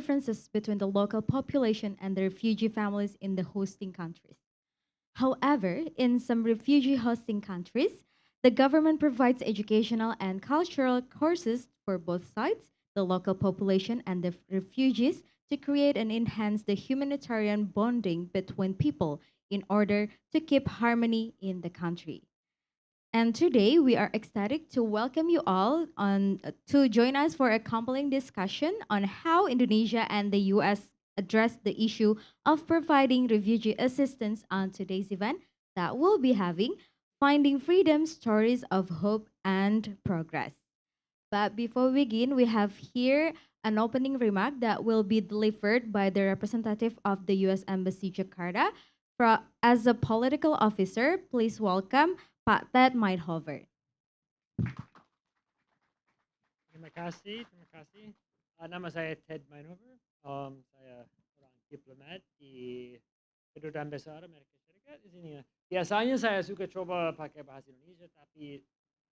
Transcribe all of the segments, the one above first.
differences between the local population and the refugee families in the hosting countries. However, in some refugee hosting countries, the government provides educational and cultural courses for both sides, the local population and the refugees, to create and enhance the humanitarian bonding between people in order to keep harmony in the country. And today we are ecstatic to welcome you all on to join us for a compelling discussion on how Indonesia and the US address the issue of providing refugee assistance on today's event that we'll be having Finding Freedom Stories of Hope and Progress. But before we begin, we have here an opening remark that will be delivered by the representative of the US Embassy Jakarta. As a political officer, please welcome Pak Ted Meidhofer. Terima kasih, terima kasih. Nama saya Ted Meinhofer. Saya seorang diplomat di Kedutaan Besar Amerika Serikat di sini. Biasanya saya suka coba pakai bahasa Indonesia, tapi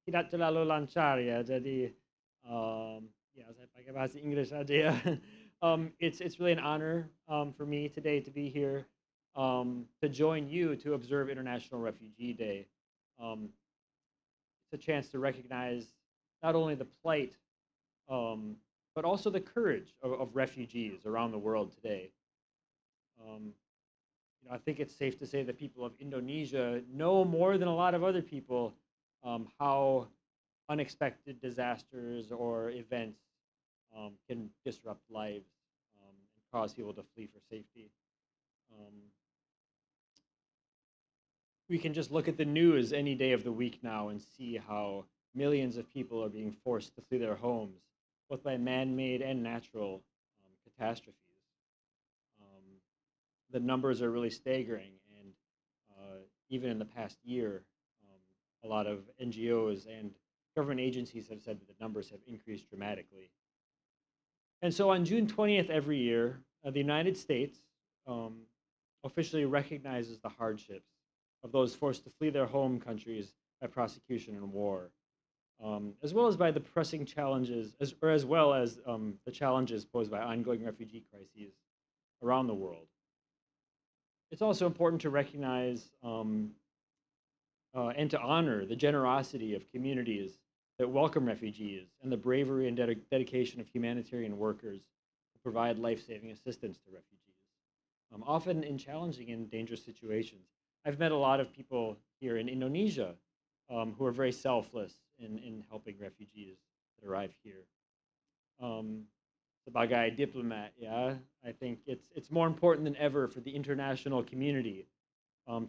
tidak terlalu lancar ya. Jadi ya saya pakai bahasa Inggris saja ya. It's really an honor for me today to be here to join you to observe International Refugee Day. It's a chance to recognize not only the plight um, but also the courage of refugees around the world today. Um, I think it's safe to say that people of Indonesia know more than a lot of other people how unexpected disasters or events can disrupt lives and cause people to flee for safety. Um, we can just look at the news any day of the week now and see how millions of people are being forced to flee their homes, both by man made and natural catastrophes. Um, the numbers are really staggering, and even in the past year, a lot of NGOs and government agencies have said that the numbers have increased dramatically. And so on June 20th every year, the United States um, officially recognizes the hardships of those forced to flee their home countries by prosecution and war, as well as by the pressing challenges, as well as the challenges posed by ongoing refugee crises around the world. It's also important to recognize and to honor the generosity of communities that welcome refugees and the bravery and dedication of humanitarian workers who provide life-saving assistance to refugees, often in challenging and dangerous situations. I've met a lot of people here in Indonesia who are very selfless in helping refugees that arrive here. Um, Sebagai diplomat, yeah, I think it's more important than ever for the international community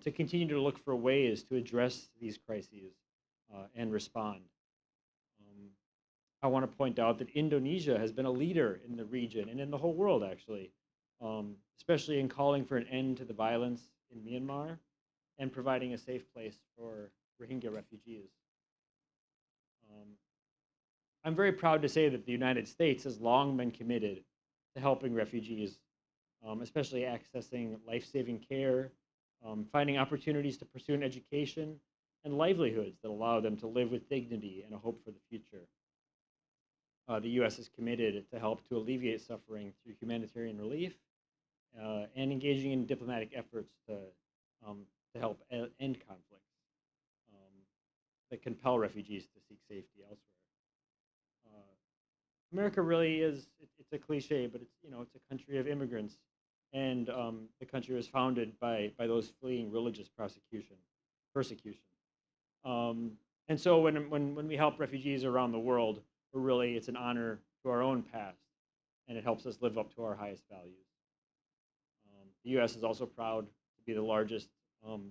to continue to look for ways to address these crises and respond. Um, I want to point out that Indonesia has been a leader in the region and in the whole world, actually, especially in calling for an end to the violence in Myanmar and providing a safe place for Rohingya refugees. Um, I'm very proud to say that the United States has long been committed to helping refugees, especially accessing life saving care, finding opportunities to pursue an education, and livelihoods that allow them to live with dignity and a hope for the future. The U.S. is committed to help to alleviate suffering through humanitarian relief and engaging in diplomatic efforts um, to help end conflicts um, that compel refugees to seek safety elsewhere. Uh, America really is, it's a cliche, but it's a country of immigrants. And the country was founded by those fleeing religious persecution. Um, and so when we help refugees around the world, it's an honor to our own past, and it helps us live up to our highest values. The U.S. is also proud to be the largest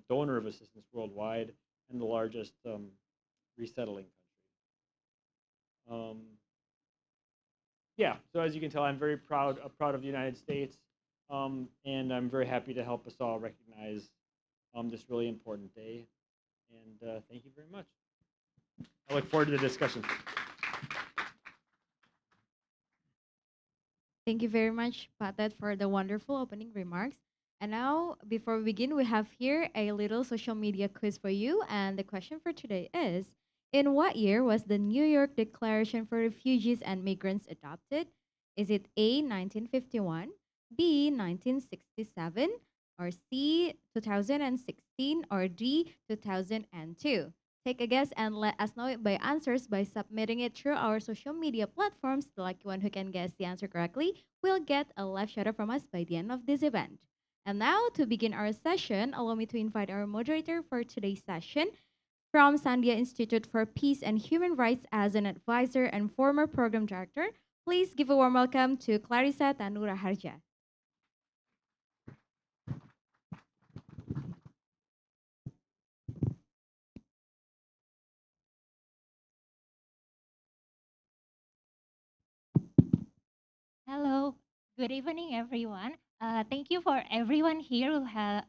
donor of assistance worldwide and the largest resettling country. Yeah, so as you can tell, I'm very proud of the United States, and I'm very happy to help us all recognize this really important day. And thank you very much. I look forward to the discussion. Thank you very much, Patet, for the wonderful opening remarks. And now, before we begin, we have here a little social media quiz for you. And the question for today is, in what year was the New York Declaration for Refugees and Migrants adopted? Is it A, 1951, B, 1967, or C, 2016, or D, 2002? Take a guess and let us know it by answers by submitting it through our social media platforms. The lucky one who can guess the answer correctly will get a live shout out from us by the end of this event. And now, to begin our session, allow me to invite our moderator for today's session from Sandia Institute for Peace and Human Rights as an advisor and former program director. Please give a warm welcome to Clarissa Tanura Harja. Hello, good evening, everyone. Thank you for everyone here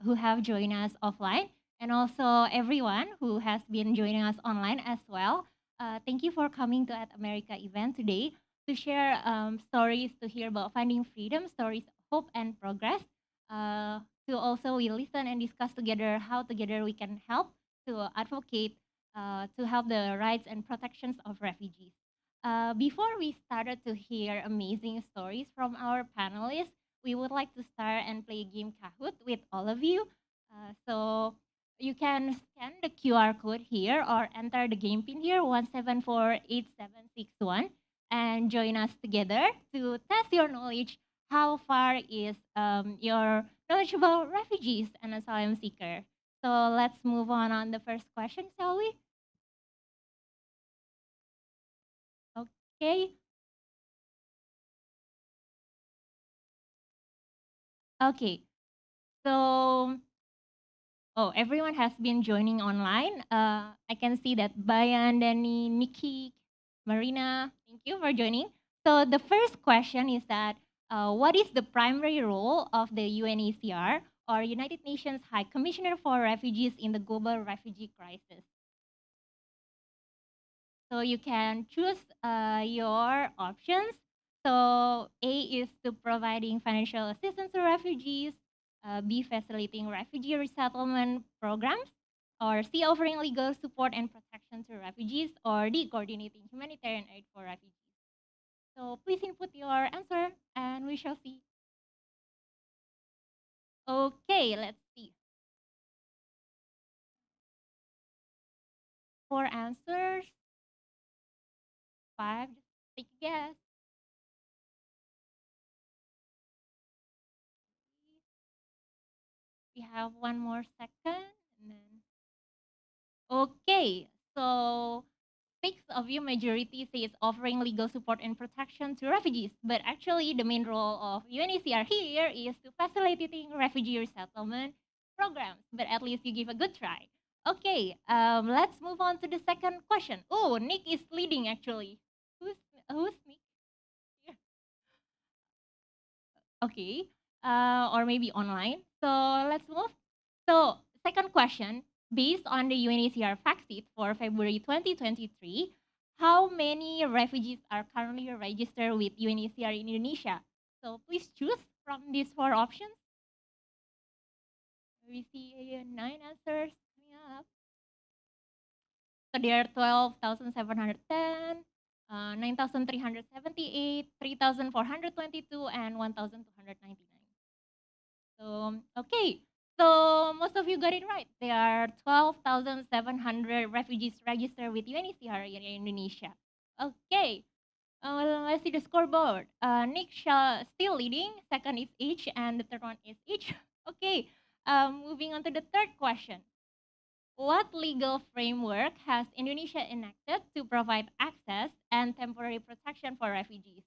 who have joined us offline, and also everyone who has been joining us online as well. Thank you for coming to At America event today to share stories, to hear about finding freedom, stories, of hope, and progress. To also we listen and discuss together how together we can help to advocate to help the rights and protections of refugees. Before we started to hear amazing stories from our panelists, we would like to start and play a game Kahoot with all of you. So you can scan the QR code here or enter the game pin here 1748761 and join us together to test your knowledge. How far is your knowledge about refugees and asylum seeker? So let's move on the first question, shall we? Okay. Okay. So, oh, everyone has been joining online. I can see that Bayan, Danny, Nikki, Marina, thank you for joining. So the first question is that what is the primary role of the UNHCR or United Nations High Commissioner for Refugees in the global refugee crisis? So you can choose your options. So A is to providing financial assistance to refugees, B facilitating refugee resettlement programs, or C offering legal support and protection to refugees, or D coordinating humanitarian aid for refugees. So please input your answer and we shall see. Okay, let's see. Four answers, five, just take a guess. We have one more second and then okay, so six of you majority say it's offering legal support and protection to refugees, but actually the main role of UNHCR here is to facilitating refugee resettlement programs. But at least you give a good try. Okay, let's move on to the second question. Oh, Nick is leading actually. Who's Nick? Okay, or maybe online. So let's move. So second question, based on the UNHCR fact sheet for February 2023, how many refugees are currently registered with UNHCR in Indonesia? So please choose from these four options. We see nine answers coming up. So there are 12,710, 9,378, 3,422, and 1,299. So, okay. So most of you got it right. There are 12,700 refugees registered with UNHCR in Indonesia. Okay. Let's see the scoreboard. Nick still leading. Second is H, and the third one is H. Okay. Moving on to the third question. What legal framework has Indonesia enacted to provide access and temporary protection for refugees?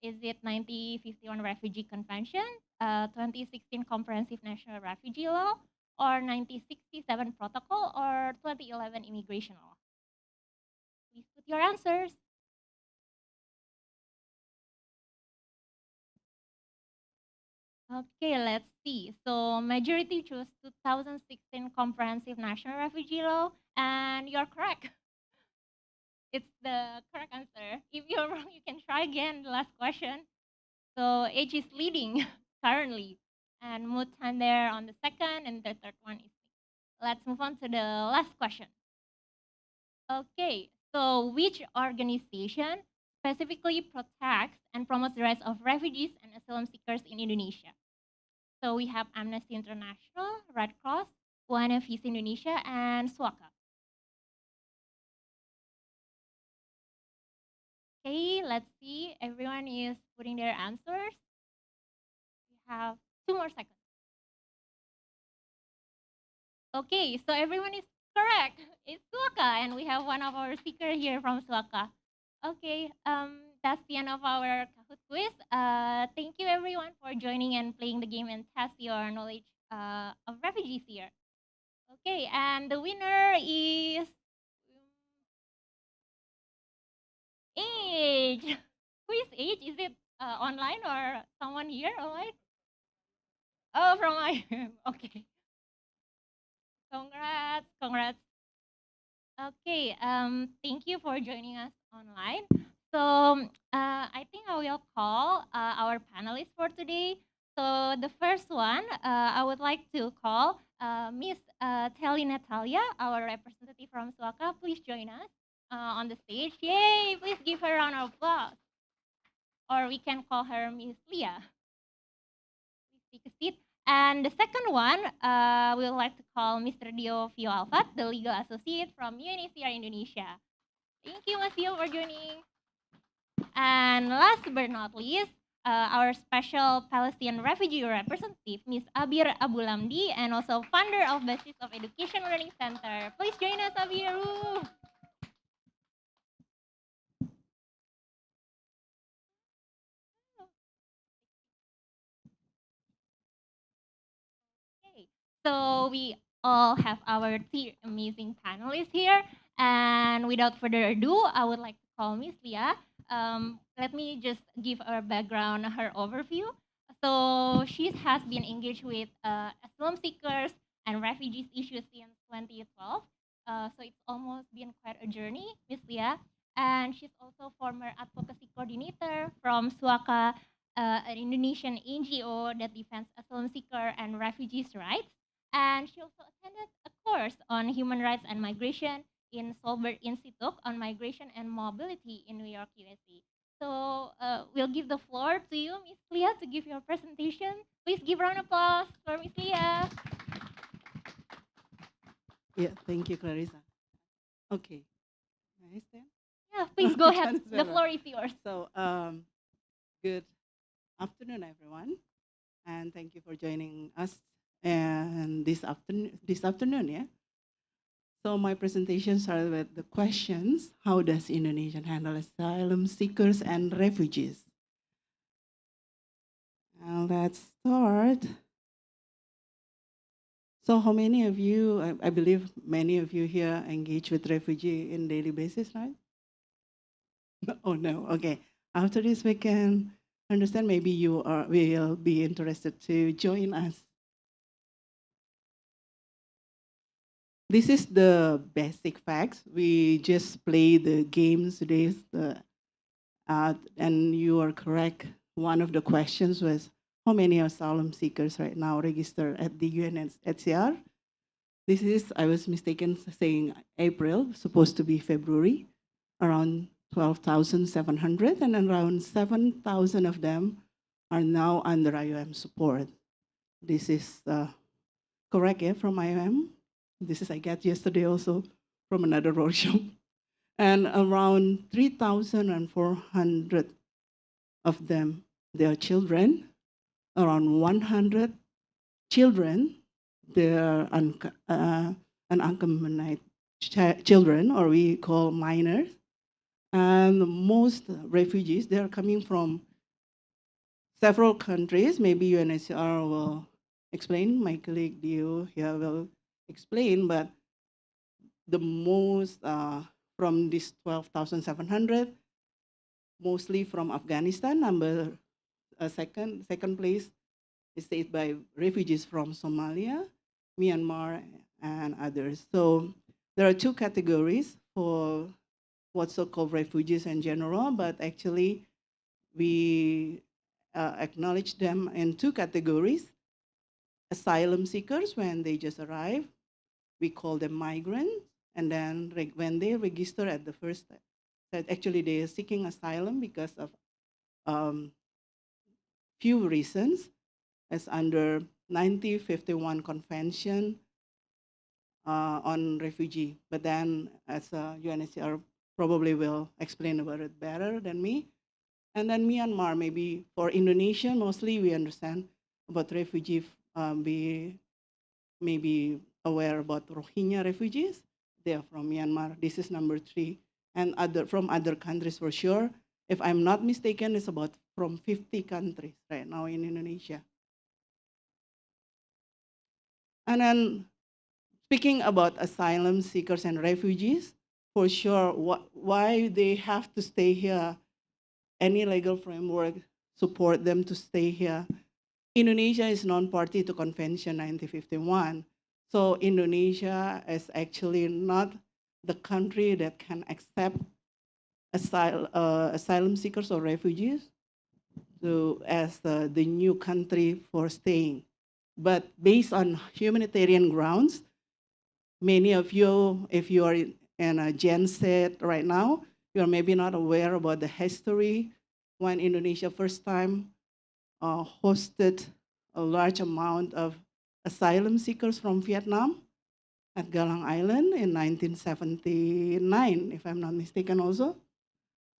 Is it 1951 Refugee Convention, 2016 Comprehensive National Refugee Law, or 1967 Protocol, or 2011 Immigration Law? Please put your answers. Okay, let's see. So majority chose 2016 Comprehensive National Refugee Law, and you're correct. It's the correct answer. If you're wrong, you can try again. The last question. So H is leading currently, and Mood time there on the second, and the third one is. Let's move on to the last question. Okay, so which organization specifically protects and promotes the rights of refugees and asylum seekers in Indonesia. So we have Amnesty International, Red Cross, Buena Vista Indonesia, and SWACA. Okay, let's see. Everyone is putting their answers. We have 2 more seconds. Okay, so everyone is correct. It's SWACA, and we have one of our speakers here from SWACA. Okay, that's the end of our Kahoot quiz. Thank you everyone for joining and playing the game and test your knowledge of refugees here. Okay, and the winner is Age. Who is Age? Is it online or someone here online? Oh, from my okay. Congrats, congrats. Okay, thank you for joining us online. So I think I will call our panelists for today. So the first one, I would like to call Miss Telly Natalia, our representative from Suaka. Please join us on the stage. Yay! Please give her a round of applause. Or we can call her Miss Leah. Please take a seat. And the second one, we would like to call Mr. Dio Vio Alfat, the legal associate from UNHCR Indonesia. Thank you, Mas Dio, for joining. And last but not least, our special Palestinian refugee representative, Ms. Abir Abulamdi, and also founder of Basis of Education Learning Center. Please join us, Abir. Woo! Okay, so we all have our three amazing panelists here. And without further ado, I would like to call Miss Leah. Let me just give her background, her overview. So she has been engaged with asylum seekers and refugees issues since 2012. So it's almost been quite a journey, Miss Leah. And she's also former advocacy coordinator from Suaka, an Indonesian NGO that defends asylum seeker and refugees' rights. And she also attended a course on human rights and migration in Solberg Institute on Migration and Mobility in New York, USA. So we'll give the floor to you, Miss Leah, to give your presentation. Please give a round of applause for Miss Leah. Yeah, thank you, Clarissa. Okay, nice then. Yeah, please go Which ahead. one is The better? floor is yours. So, good afternoon, everyone, and thank you for joining us and this afternoon. Yeah. So my presentation started with the questions: how does Indonesia handle asylum seekers and refugees? And let's start. So how many of you, I believe many of you here engage with refugee in daily basis, right? Oh no, okay. After this we can understand, maybe you will be interested to join us. This is the basic facts. We just play the games today, and you are correct. One of the questions was, how many asylum seekers right now registered at the UNHCR? This is, I was mistaken saying April, supposed to be February, around 12,700, and around 7,000 of them are now under IOM support. This is correct, yeah, from IOM. This is I got yesterday also from another roadshow. And around 3,400 of them, they are children. Around 100 children, they are unaccompanied children, or we call minors. And most refugees, they are coming from several countries. Maybe UNHCR will explain. My colleague Dio here will explain. But the most from this 12,700, mostly from Afghanistan. Number second place is stayed by refugees from Somalia, Myanmar, and others. So there are two categories for what's so-called refugees in general, but actually we acknowledge them in two categories. Asylum seekers, when they just arrive, we call them migrants. And then when they register at the first that actually they are seeking asylum because of um, few reasons, as under 1951 Convention on Refugee. But then, as UNHCR probably will explain about it better than me. And then Myanmar, maybe for Indonesia, mostly we understand about refugee, we may be aware about Rohingya refugees. They are from Myanmar. This is number 3. And from other countries for sure. If I'm not mistaken, it's about from 50 countries right now in Indonesia. And then speaking about asylum seekers and refugees, for sure, why they have to stay here, any legal framework support them to stay here. Indonesia is non-party to Convention 1951. So Indonesia is actually not the country that can accept asylum seekers or refugees as the new country for staying. But based on humanitarian grounds, many of you, if you are in a Gen Z right now, you are maybe not aware about the history when Indonesia first time hosted a large amount of asylum seekers from Vietnam at Galang Island in 1979, if I'm not mistaken also.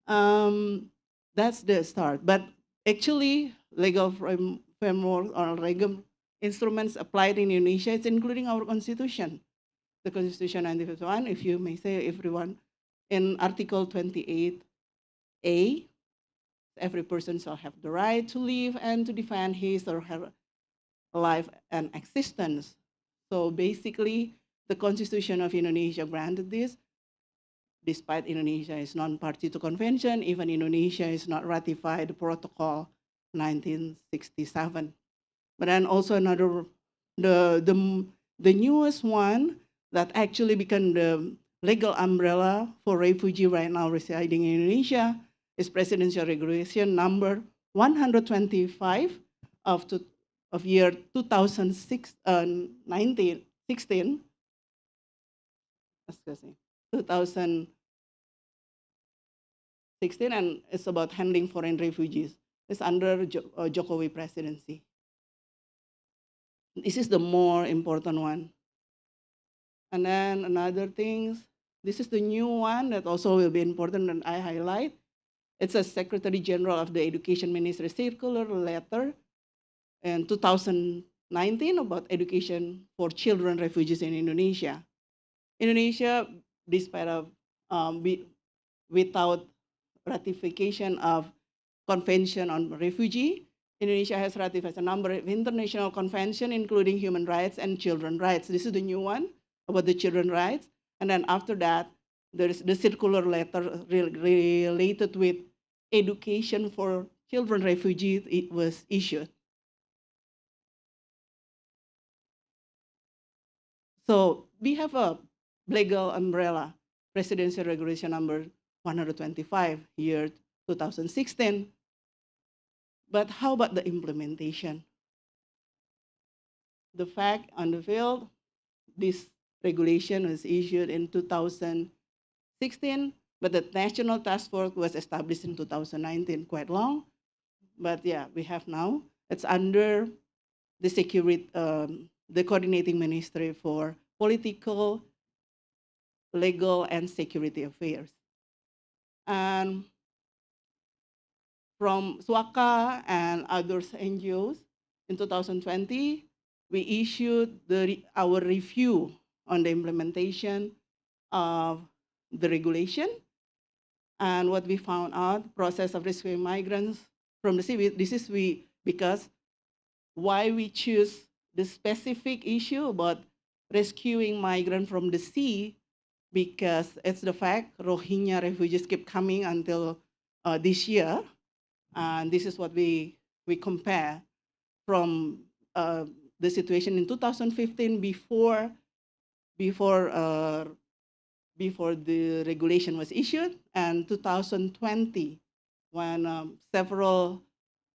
That's the start. But actually, legal framework or legal instruments applied in Indonesia, it's including our constitution. The Constitution 1951, if you may say, everyone, in Article 28A, every person shall have the right to live and to defend his or her life and existence. So basically, the Constitution of Indonesia granted this, despite Indonesia is non-party to convention, even Indonesia is not ratified the protocol 1967. But then also another, the newest one that actually became the legal umbrella for refugee right now residing in Indonesia is Presidential Regulation number 125 of year 2006, 2016, and it's about handling foreign refugees. It's under Jokowi presidency. This is the more important one. And then another things, this is the new one that also will be important and I highlight. It's a Secretary General of the Education Ministry circular letter in 2019 about education for children refugees in Indonesia. Indonesia, despite of without ratification of Convention on Refugee, Indonesia has ratified a number of international conventions, including human rights and children's rights. This is the new one about the children's rights. And then after that, there is the circular letter related with education for children refugees. It was issued. So we have a legal umbrella, Presidential Regulation number 125, year 2016. But how about the implementation? The fact on the field, this regulation was issued in 2016, but the National Task Force was established in 2019, quite long. But yeah, we have now. It's under the the coordinating ministry for political, legal, and security affairs. And from SWACA and other NGOs in 2020, we issued our review on the implementation of the regulation. And what we found out, process of rescuing migrants from the sea, because why we choose the specific issue about rescuing migrants from the sea, because it's the fact Rohingya refugees keep coming until this year. And this is what we compare from the situation in 2015 before the regulation was issued, and 2020 when several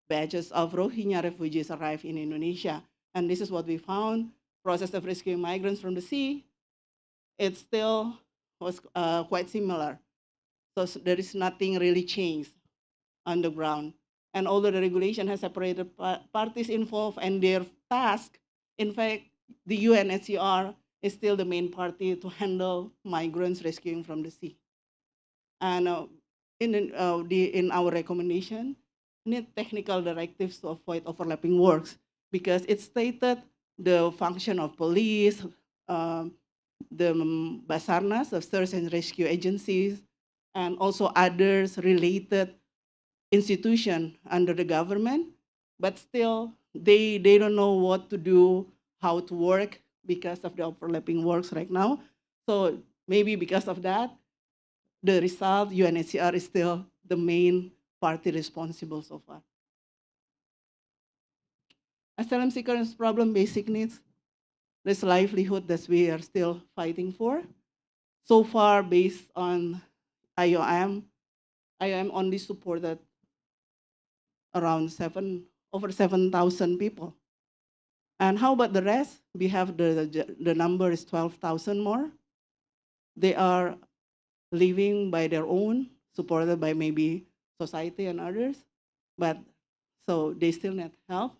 batches of Rohingya refugees arrived in Indonesia. And this is what we found, process of rescuing migrants from the sea, it still was quite similar. So there is nothing really changed on the ground. And although the regulation has separated parties involved and their task, in fact, the UNHCR is still the main party to handle migrants rescuing from the sea. And in our recommendation, need technical directives to avoid overlapping works because it stated the function of police, um, the Basarnas of search and rescue agencies, and also others related institution under the government, but still they don't know what to do, how to work because of the overlapping works right now. So maybe because of that, the result, UNHCR is still the main party responsible so far. Asylum seekers problem basic needs, this livelihood that we are still fighting for. So far, based on IOM, IOM only supported around over 7,000 people. And how about the rest? We have the number is 12,000 more. They are living by their own, supported by maybe society and others, but so they still need help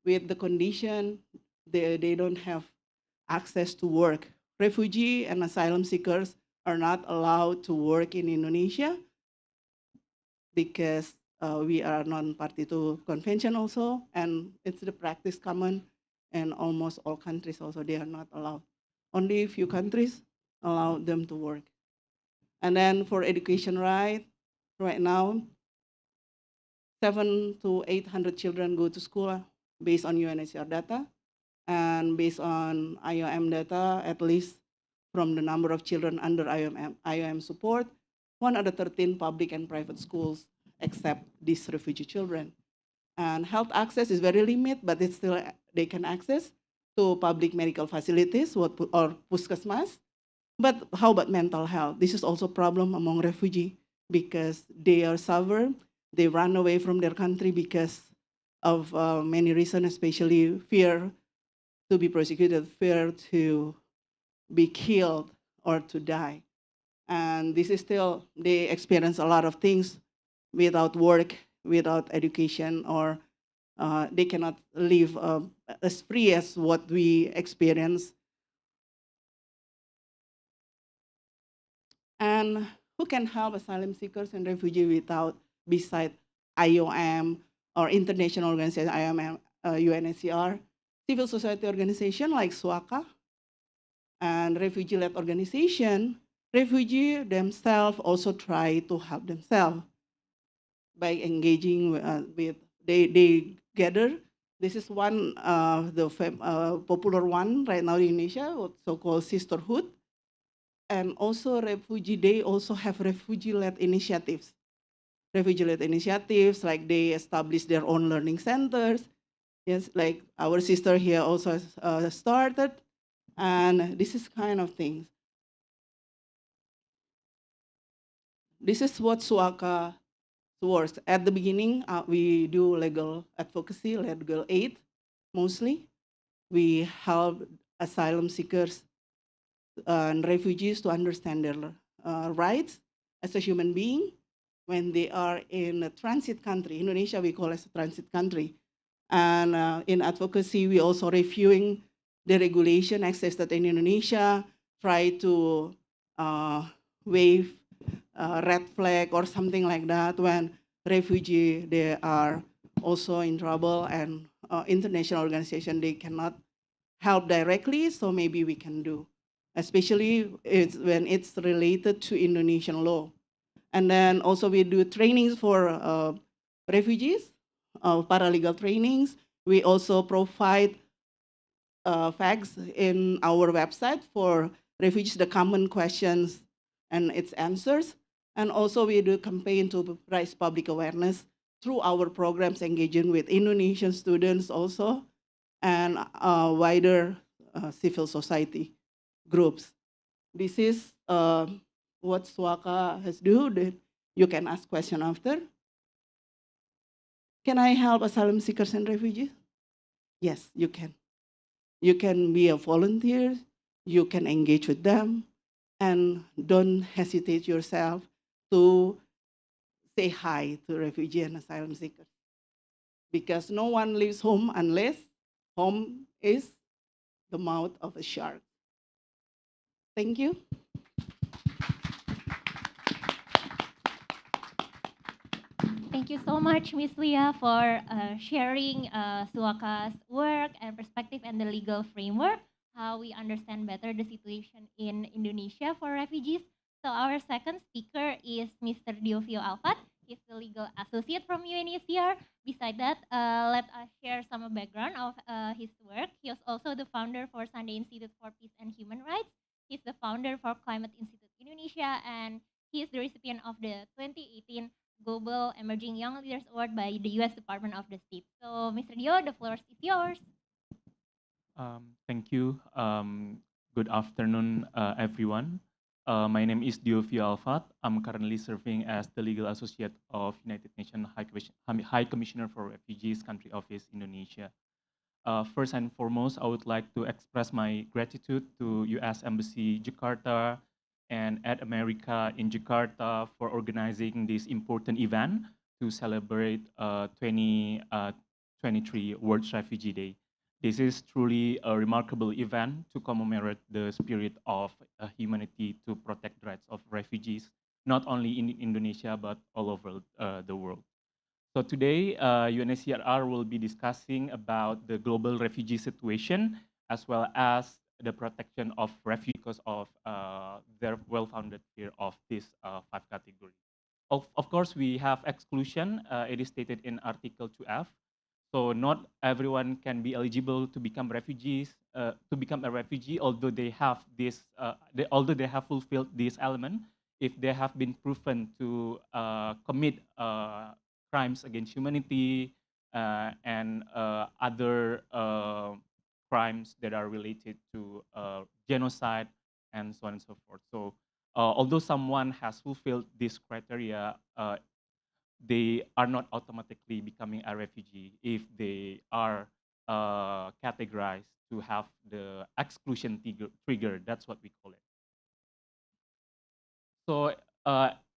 with the condition they don't have access to work. Refugee and asylum seekers are not allowed to work in Indonesia because we are non-party to convention also, and it's the practice common in almost all countries also, they are not allowed. Only a few countries allow them to work. And then for education right now, 700 to 800 children go to school based on UNHCR data, and based on IOM data, at least from the number of children under IOM support, 113 public and private schools accept these refugee children. And health access is very limited, but it's still they can access to public medical facilities or puskesmas. But how about mental health? This is also a problem among refugees because they are suffer. They run away from their country because of many reasons, especially fear to be persecuted, fear to be killed or to die. And this is still, they experience a lot of things without work, without education, or they cannot live as free as what we experience. And who can help asylum seekers and refugees without, beside IOM or international organization, IOM, UNHCR, civil society organization like SWACA and refugee-led organization, refugees themselves also try to help themselves by engaging with they gather. This is one of the popular one right now in Indonesia, so-called sisterhood. And also refugee, they also have refugee-led initiatives. Refugee-led initiatives, like they establish their own learning centers. Yes, like our sister here also started. And this is kind of things. This is what Suaka works. At the beginning, we do legal advocacy, legal aid, mostly. We help asylum seekers and refugees to understand their rights as a human being when they are in a transit country. Indonesia, we call as a transit country. And in advocacy, we also reviewing the regulation existed in Indonesia, try to waive red flag or something like that when refugee, they are also in trouble and international organization, they cannot help directly, so maybe we can do, especially when it's related to Indonesian law. And then also we do trainings for refugees, paralegal trainings. We also provide facts in our website for refugees, the common questions and its answers. And also we do campaign to raise public awareness through our programs engaging with Indonesian students also and wider civil society groups. This is what Swaka has done. You can ask question after. Can I help asylum seekers and refugees? Yes, you can. You can be a volunteer. You can engage with them, and don't hesitate yourself. to say hi to refugee and asylum seekers, because no one leaves home unless home is the mouth of a shark. Thank you. Thank you so much, Miss Leah, for sharing Suaka's work and perspective and the legal framework, how we understand better the situation in Indonesia for refugees. So our second speaker is Mr. Diovio Alfat. He's the legal associate from UNHCR. Beside that, let us share some background of his work. He is also the founder for Sunday Institute for Peace and Human Rights. He's the founder for Climate Institute Indonesia, and he is the recipient of the 2018 Global Emerging Young Leaders Award by the U.S. Department of the State. So, Mr. Dio, the floor is yours. Thank you. Good afternoon, everyone. My name is Diovio Alfat. I'm currently serving as the legal associate of United Nations High Commissioner for Refugees, Country Office, Indonesia. First and foremost, I would like to express my gratitude to U.S. Embassy Jakarta and Aid America in Jakarta for organizing this important event to celebrate 2023 World Refugee Day. This is truly a remarkable event to commemorate the spirit of humanity to protect the rights of refugees, not only in Indonesia, but all over the world. So today, UNHCR will be discussing about the global refugee situation, as well as the protection of refugees because of their well-founded fear of these five categories. Of course, we have exclusion. It is stated in Article 2F. So not everyone can be eligible to become refugees, to become a refugee, although they have this, although they have fulfilled this element, if they have been proven to commit crimes against humanity and other crimes that are related to genocide and so on and so forth. So although someone has fulfilled this criteria, they are not automatically becoming a refugee if they are categorized to have the exclusion trigger. That's what we call it. So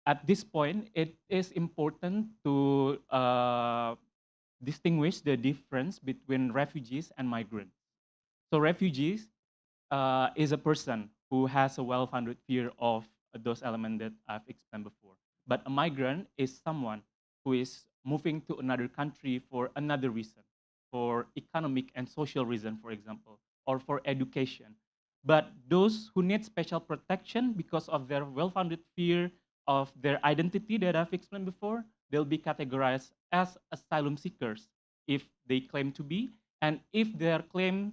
at this point, it is important to distinguish the difference between refugees and migrants. So refugees is a person who has a well-founded fear of those elements that I've explained before. But a migrant is someone who is moving to another country for another reason, for economic and social reason, for example, or for education. But those who need special protection because of their well-founded fear of their identity that I've explained before, they'll be categorized as asylum seekers if they claim to be, and if their claims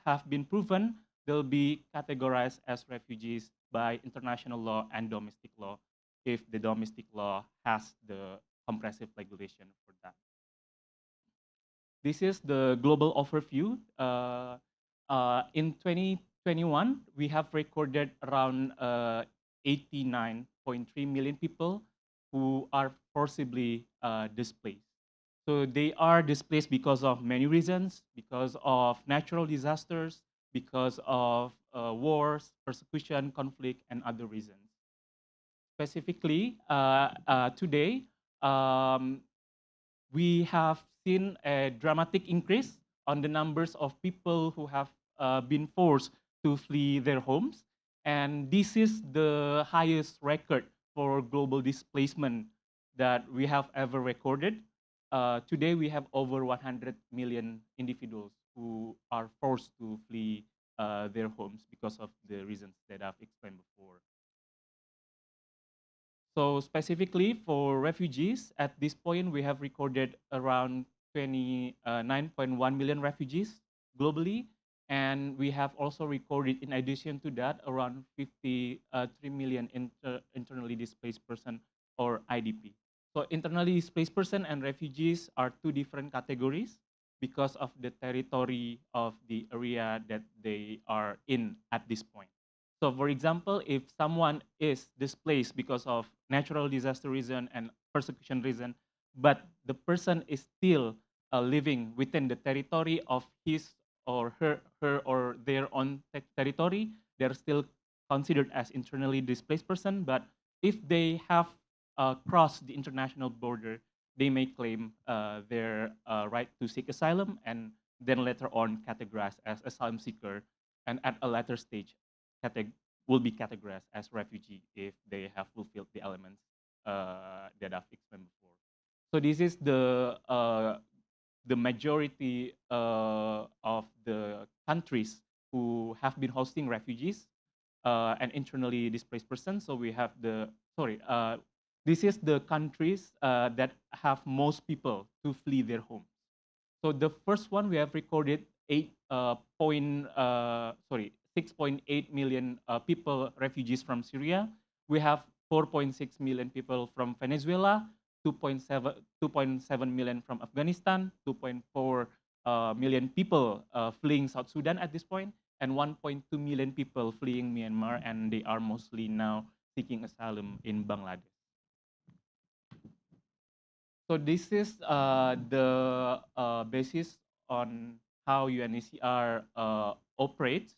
have been proven, they'll be categorized as refugees by international law and domestic law if the domestic law has the comprehensive regulation for that. This is the global overview. In 2021, we have recorded around 89.3 million people who are forcibly displaced. So they are displaced because of many reasons, because of natural disasters, because of wars, persecution, conflict, and other reasons. Specifically, today, um, we have seen a dramatic increase on the numbers of people who have been forced to flee their homes. And this is the highest record for global displacement that we have ever recorded. Today, we have over 100 million individuals who are forced to flee their homes because of the reasons that I've explained before. So specifically for refugees, at this point, we have recorded around 29.1 million refugees globally. And we have also recorded, in addition to that, around 53 million internally displaced person or IDP. So internally displaced person and refugees are two different categories because of the territory of the area that they are in at this point. So for example, if someone is displaced because of natural disaster reason and persecution reason, but the person is still living within the territory of his or her or their own territory, they're still considered as internally displaced person. But if they have crossed the international border, they may claim their right to seek asylum and then later on categorized as asylum seeker, and at a later stage categ- will be categorized as refugee if they have fulfilled the elements that I've explained before. So this is the majority of the countries who have been hosting refugees and internally displaced persons. So we have this is the countries that have most people to flee their home. So the first one we have recorded 6.8 million people refugees from Syria. We have 4.6 million people from Venezuela, 2.7 million from Afghanistan, 2.4 million people fleeing South Sudan at this point, and 1.2 million people fleeing Myanmar, and they are mostly now seeking asylum in Bangladesh. So this is the basis on how UNHCR operates.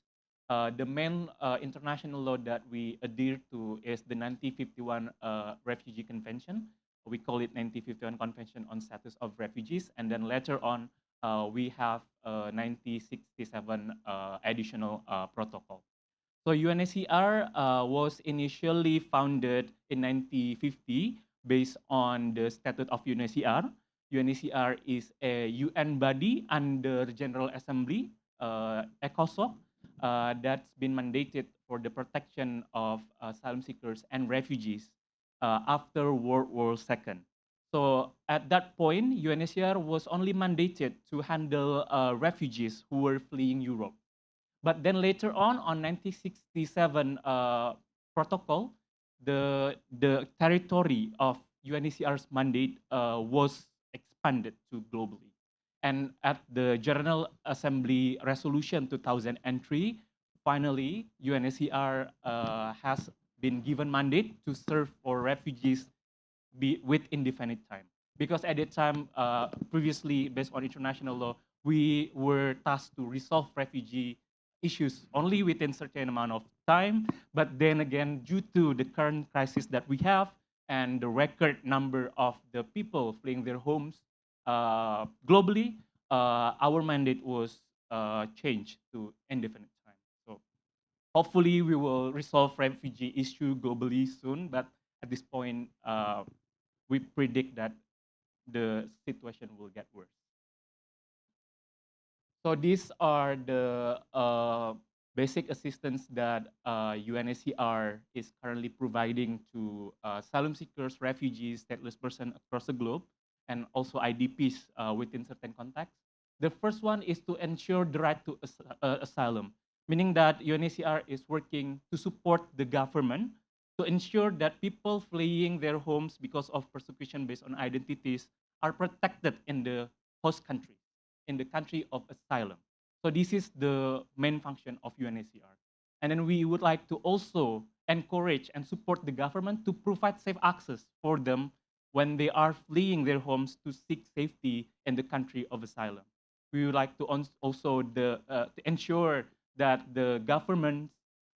The main international law that we adhere to is the 1951 Refugee Convention. We call it 1951 Convention on Status of Refugees. And then later on, we have 1967 additional protocol. So UNHCR was initially founded in 1950 based on the Statute of UNHCR. UNHCR is a UN body under General Assembly, ECOSOC, that's been mandated for the protection of asylum seekers and refugees after World War II. So at that point, UNHCR was only mandated to handle refugees who were fleeing Europe. But then later on 1967 protocol, the territory of UNHCR's mandate was expanded to globally. And at the General Assembly Resolution 2003, finally UNHCR has been given mandate to serve for refugees be with indefinite time. Because at that time, previously, based on international law, we were tasked to resolve refugee issues only within certain amount of time. But then again, due to the current crisis that we have and the record number of the people fleeing their homes globally, our mandate was changed to indefinite time. So hopefully we will resolve refugee issue globally soon. But at this point, we predict that the situation will get worse. So these are the basic assistance that UNHCR is currently providing to asylum seekers, refugees, stateless persons across the globe, and also IDPs within certain contexts. The first one is to ensure the right to asylum, meaning that UNHCR is working to support the government to ensure that people fleeing their homes because of persecution based on identities are protected in the host country, in the country of asylum. So this is the main function of UNHCR. And then we would like to also encourage and support the government to provide safe access for them when they are fleeing their homes to seek safety in the country of asylum. We would like to also to ensure that the governments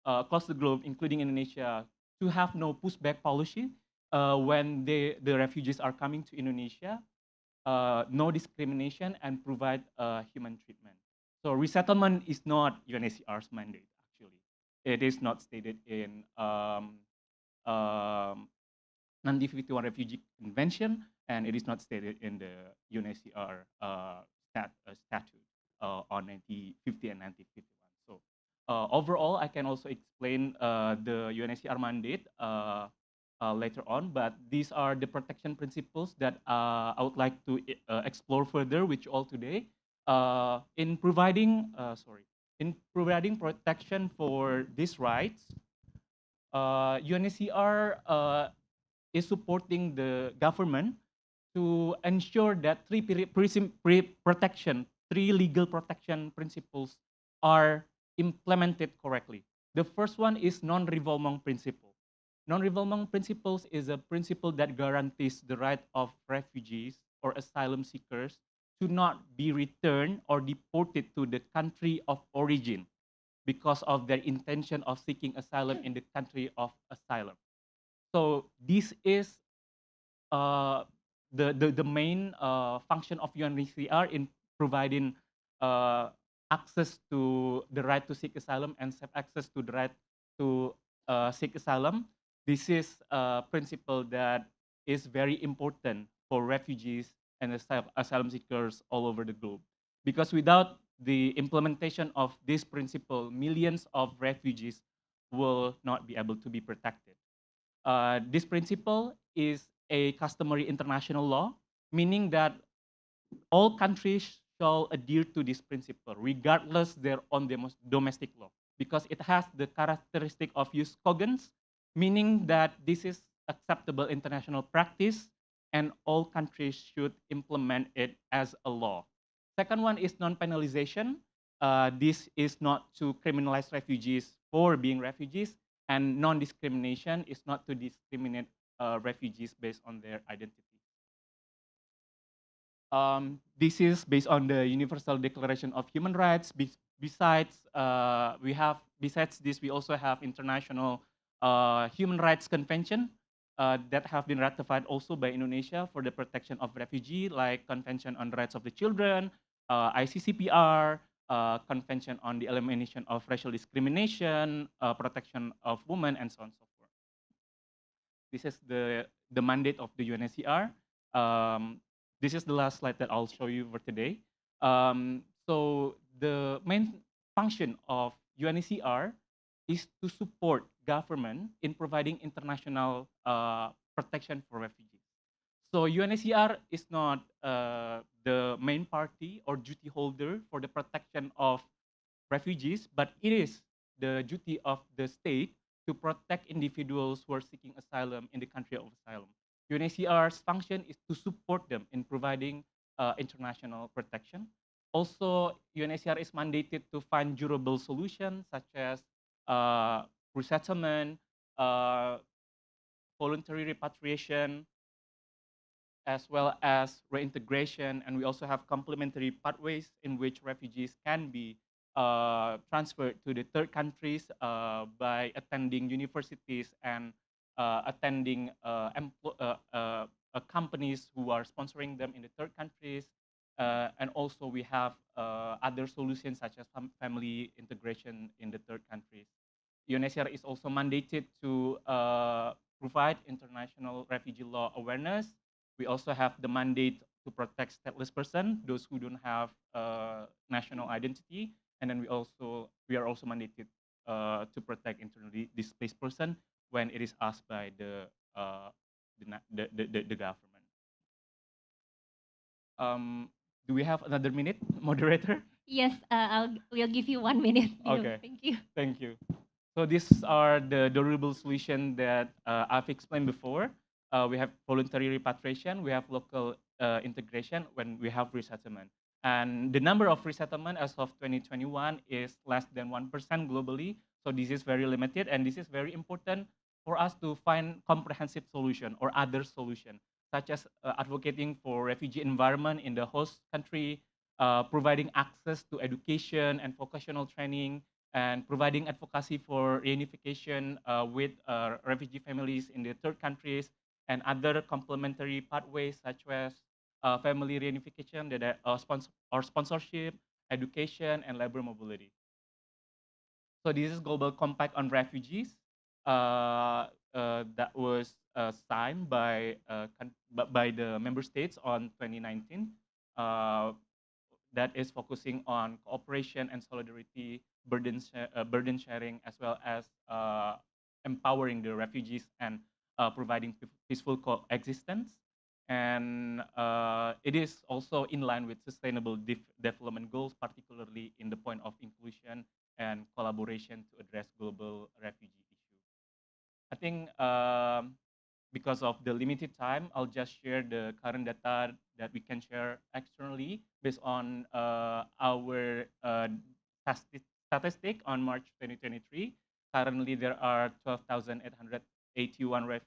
across the globe, including Indonesia, to have no pushback policy when the refugees are coming to Indonesia, no discrimination, and provide human treatment. So resettlement is not UNHCR's mandate, actually. It is not stated in 1951 Refugee Convention, and it is not stated in the UNHCR statute on 1950 and 1951. So overall, I can also explain the UNHCR mandate later on, but these are the protection principles that I would like to explore further with you all today. In providing, in providing protection for these rights, UNHCR is supporting the government to ensure that three legal protection principles are implemented correctly. The first one is non-refoulement principle. Non-refoulement principles is a principle that guarantees the right of refugees or asylum seekers to not be returned or deported to the country of origin because of their intention of seeking asylum in the country of asylum. So this is uh, the main function of UNHCR in providing uh, access to the right to seek asylum and safe access to the right to seek asylum. This is a principle that is very important for refugees and asylum seekers all over the globe. Because without the implementation of this principle, millions of refugees will not be able to be protected. This principle is a customary international law, meaning that all countries shall adhere to this principle, regardless their own domestic law, because it has the characteristic of jus cogens, meaning that this is acceptable international practice, and all countries should implement it as a law. Second one is non-penalization. This is not to criminalize refugees for being refugees, and non-discrimination is not to discriminate refugees based on their identity. This is based on the Universal Declaration of Human Rights. Besides this, we also have international human rights convention that have been ratified also by Indonesia for the protection of refugee, like Convention on the Rights of the Children, ICCPR, Convention on the Elimination of Racial Discrimination, Protection of Women, and so on and so forth. This is the mandate of the UNHCR. This is the last slide that I'll show you for today. So the main function of UNHCR is to support government in providing international protection for refugees. So UNHCR is not the main party or duty holder for the protection of refugees, but it is the duty of the state to protect individuals who are seeking asylum in the country of asylum. UNHCR's function is to support them in providing international protection. Also, UNHCR is mandated to find durable solutions such as resettlement, uh, voluntary repatriation, as well as reintegration. And we also have complementary pathways in which refugees can be transferred to the third countries by attending universities and attending companies who are sponsoring them in the third countries. And also we have other solutions such as family integration in the third countries. UNHCR is also mandated to provide international refugee law awareness. We also have the mandate to protect stateless person, those who don't have national identity, and then we are also mandated to protect internally displaced person when it is asked by the government. Do we have another minute, moderator? Yes, we'll give you 1 minute. Okay, Thank you. thank you. So these are the durable solution that I've explained before. We have voluntary repatriation, we have local integration, when we have resettlement. And the number of resettlement as of 2021 is less than 1% globally. So this is very limited, and this is very important for us to find comprehensive solution or other solution, such as advocating for refugee environment in the host country, providing access to education and vocational training, and providing advocacy for reunification with refugee families in the third countries, and other complementary pathways such as family reunification, that or sponsorship, education, and labor mobility. So this is Global Compact on Refugees that was signed by the member states on 2019. Uh, that is focusing on cooperation and solidarity, burden sharing, as well as empowering the refugees and providing peaceful coexistence. And it is also in line with sustainable development goals, particularly in the point of inclusion and collaboration to address global refugee issue. I think because of the limited time, I'll just share the current data that we can share externally based on our statistic on March 2023. Currently, there are 12,881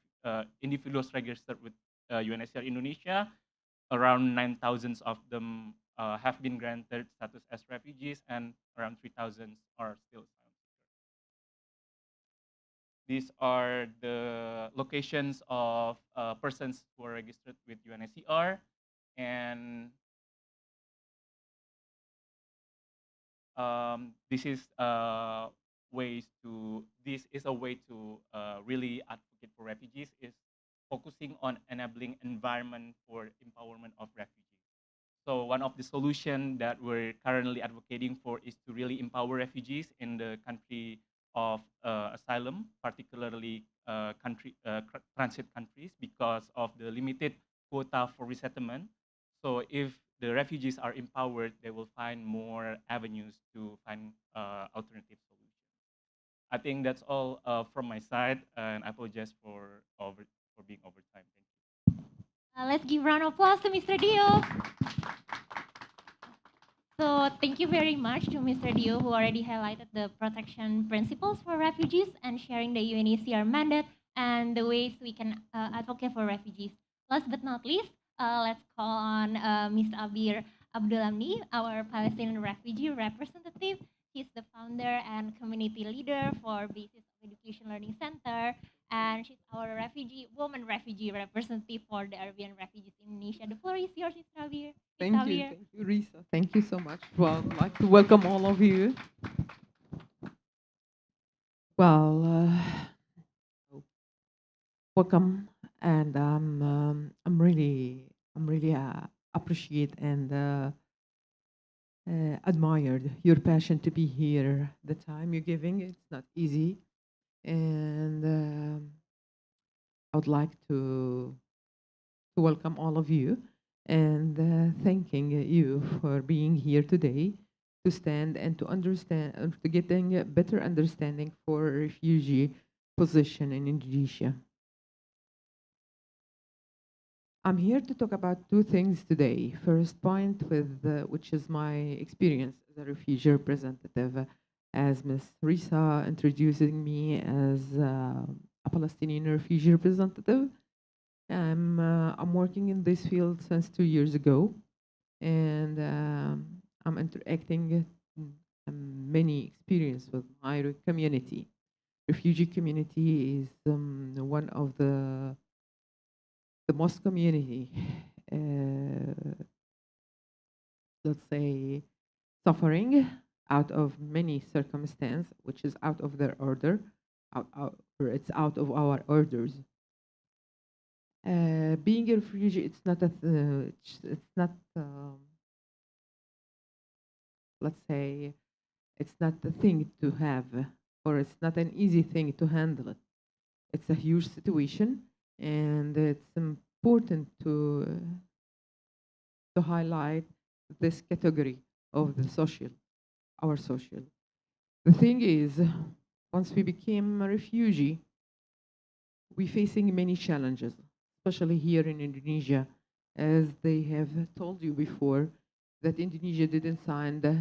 individuals registered with UNHCR Indonesia. Around 9,000 of them have been granted status as refugees, and around 3,000 are still asylum seekers. These are the locations of persons who are registered with UNHCR, and this is this is a way to really advocate for refugees, is focusing on enabling environment for empowerment of refugees. So one of the solution that we're currently advocating for is to really empower refugees in the country of asylum, particularly transit countries, because of the limited quota for resettlement. So if the refugees are empowered, they will find more avenues to find alternative solutions. I think that's all from my side, and I apologize for being over time. Thank you. Let's give round of applause to Mr. Dio. So thank you very much to Mr. Dio, who already highlighted the protection principles for refugees and sharing the UNHCR mandate and the ways we can advocate for refugees. Last but not least, let's call on Mr. Abir Abdulamni, our Palestinian refugee representative. He's the founder and community leader for Basis of Education Learning Center, and she's our woman refugee representative for the Arabian refugees in Indonesia. The floor is yours, Mr. Abir. Thank you, Risa. Thank you so much. Well, I'd like to welcome all of you. Well, welcome, and I'm really appreciate and admired your passion to be here. The time you're giving, it's not easy, and I would like to welcome all of you and thanking you for being here today to stand and to understand, to getting a better understanding for refugee position in Indonesia. I'm here to talk about two things today. First point, which is my experience as a refugee representative, as Ms. Risa introducing me as a Palestinian refugee representative. I'm working in this field since 2 years ago, and I'm interacting many experience with my community. Refugee community is one of the most community, let's say, suffering out of many circumstance, which is out of their order, or it's out of our orders. Being a refugee, it's not, let's say, it's not a thing to have, or it's not an easy thing to handle it. It's a huge situation, and it's important to highlight this category of the social, our social. The thing is, once we became a refugee, we're facing many challenges, especially here in Indonesia, as they have told you before, that Indonesia didn't sign the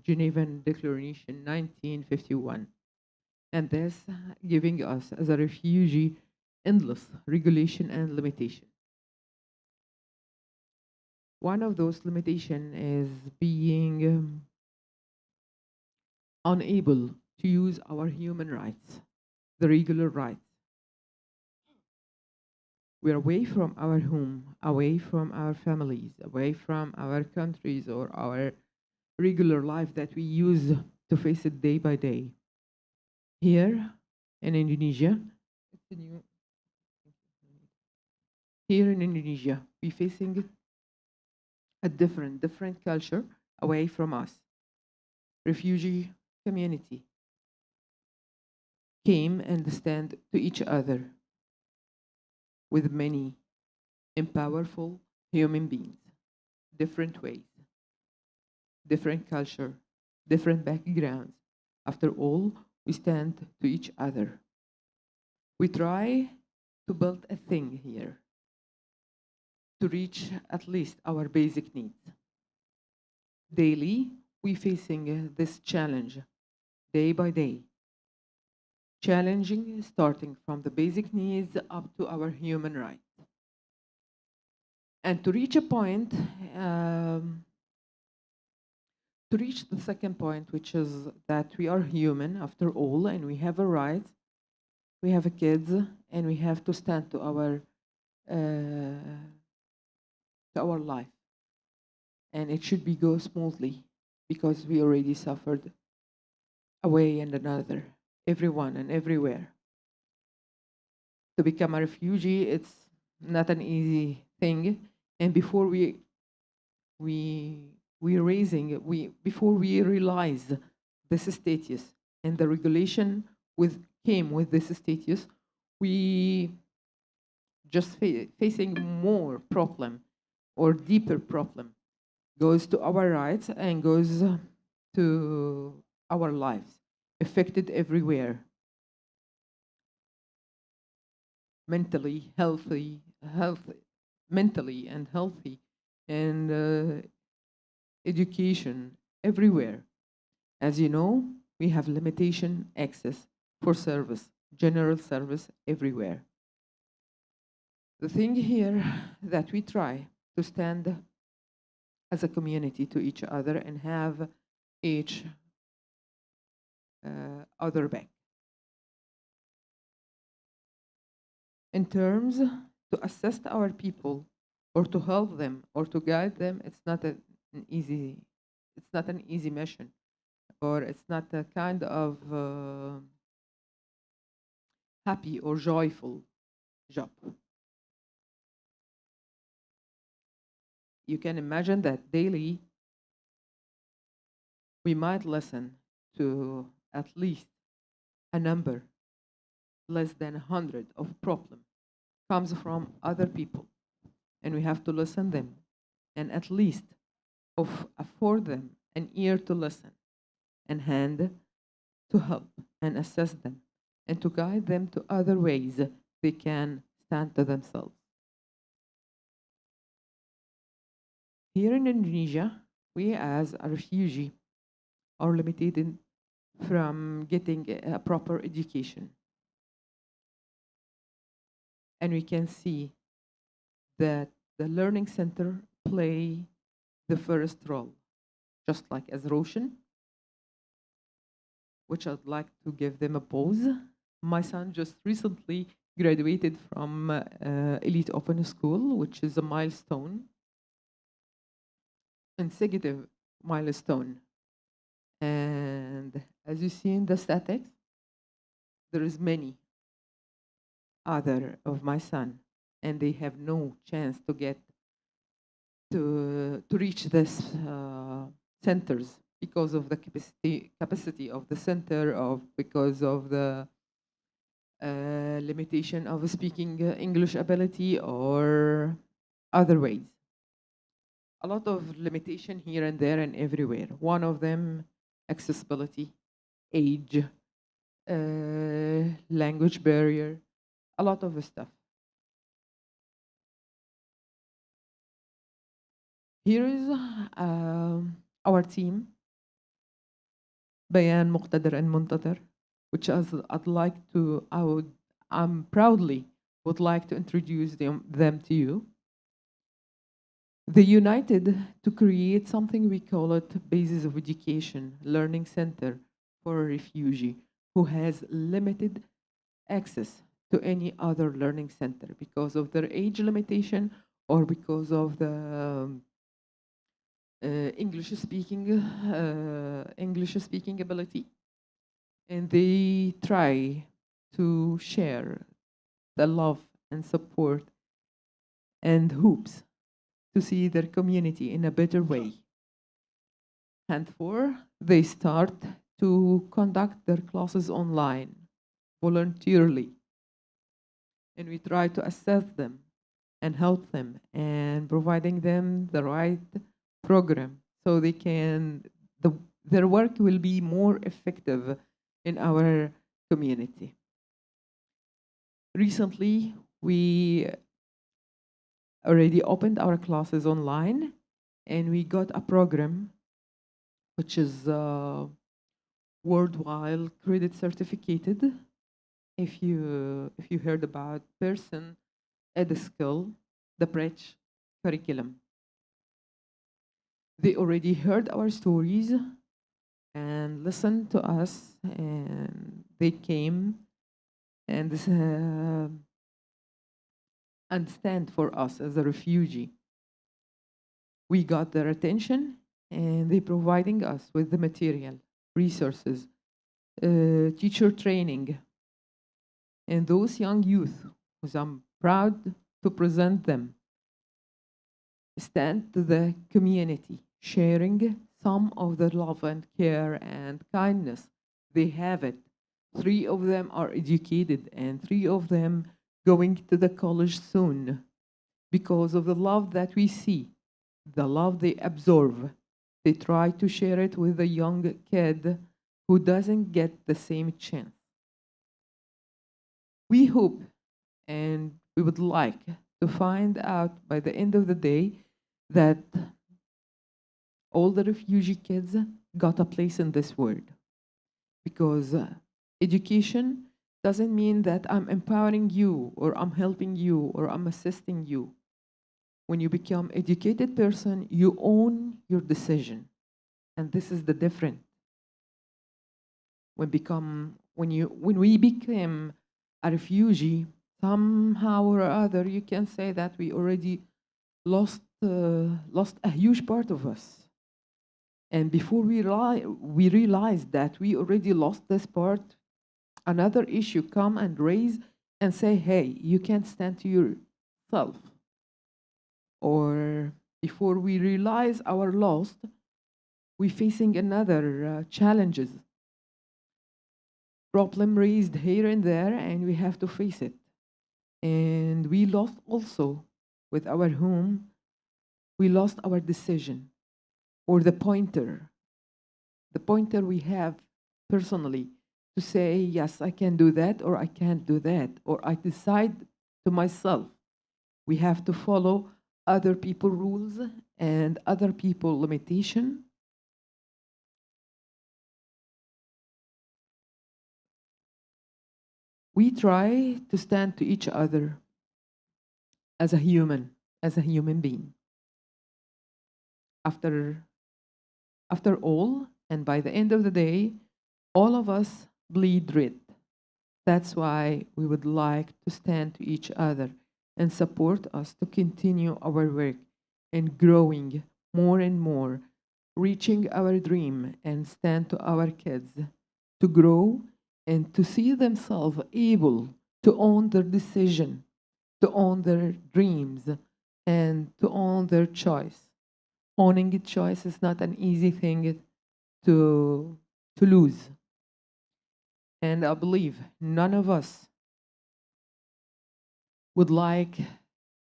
Genevan Declaration 1951. And this giving us, as a refugee, endless regulation and limitation. One of those limitation is being unable to use our human rights, the regular rights. We're away from our home, away from our families, away from our countries or our regular life that we use to face it day by day. Here in Indonesia, here in Indonesia, we're facing a different culture away from us. Refugee community came and stand to each other with many and powerful human beings, different ways, different culture, different backgrounds. After all, we stand to each other. We try to build a thing here to reach at least our basic needs. Daily, we facing this challenge, day by day. Challenging, starting from the basic needs up to our human rights. And to reach a point, to reach the second point, which is that we are human after all, and we have a right, we have kids, and we have to stand uh, to our life, and it should be go smoothly because we already suffered a way and another, everyone and everywhere. To become a refugee, it's not an easy thing, and we before we realize this status and the regulation with came with this status, we just facing more problem or deeper problem goes to our rights and goes to our lives, affected everywhere, mentally healthy, mentally and healthy, and education everywhere. As you know, we have limitation access for service, general service everywhere. The thing here that we try to stand as a community to each other and have each other back. In terms to assist our people or to help them or to guide them, it's not an easy mission, or it's not a kind of happy or joyful job. You can imagine that daily we might listen to at least a number less than 100 of problem comes from other people, and we have to listen them and at least afford them an ear to listen and hand to help and assess them and to guide them to other ways they can stand to themselves. Here in Indonesia, we as a refugee are limited from getting a proper education. And we can see that the learning center play the first role, just like as Roshan, which I'd like to give them a pause. My son just recently graduated from Elite Open School, which is a milestone, consecutive milestone. And as you see in the statics, there is many other of my son, and they have no chance to get to reach this centers because of the capacity of the center, of because of the limitation of speaking English ability or other ways. A lot of limitation here and there and everywhere. One of them, accessibility, age, language barrier, a lot of stuff. Here is our team, Bayan, Muqtadar, and Muntatar, which I'm proudly would like to introduce them to you. They united to create something we call it Basis of Education Learning Center for a refugee who has limited access to any other learning center because of their age limitation or because of the English speaking ability, and they try to share the love and support and hopes to see their community in a better way. And four, they start to conduct their classes online voluntarily, and we try to assess them and help them and providing them the right program so they can their work will be more effective in our community. Recently, we already opened our classes online, and we got a program which is worldwide credit certificated. If you heard about person ed skill, the bridge curriculum, they already heard our stories and listened to us, and they came and understand for us as a refugee. We got their attention, and they providing us with the material, resources, teacher training, and those young youth, who I'm proud to present them, stand to the community, sharing some of the love and care and kindness. They have it. Three of them are educated, and three of them going to the college soon because of the love that we see, the love they absorb. They try to share it with a young kid who doesn't get the same chance. We hope and we would like to find out by the end of the day that all the refugee kids got a place in this world, because education doesn't mean that I'm empowering you or I'm helping you or I'm assisting you. When you become educated person, you own your decision, and this is the difference. When we become a refugee, somehow or other, you can say that we already lost a huge part of us. And before we realize that we already lost this part, another issue come and raise and say, hey, you can't stand to yourself. Or before we realize our loss, we facing another challenges, problem raised here and there, and we have to face it. And we lost also with our home, we lost our decision or the pointer we have personally to say, yes, I can do that or I can't do that, or I decide to myself. We have to follow other people rules and other people limitation. We try to stand to each other as a human being. After after all, and by the end of the day, all of us bleed red. That's why we would like to stand to each other and support us to continue our work and growing more and more, reaching our dream and stand to our kids to grow and to see themselves able to own their decision, to own their dreams, and to own their choice. Owning a choice is not an easy thing to, to lose. And I believe none of us would like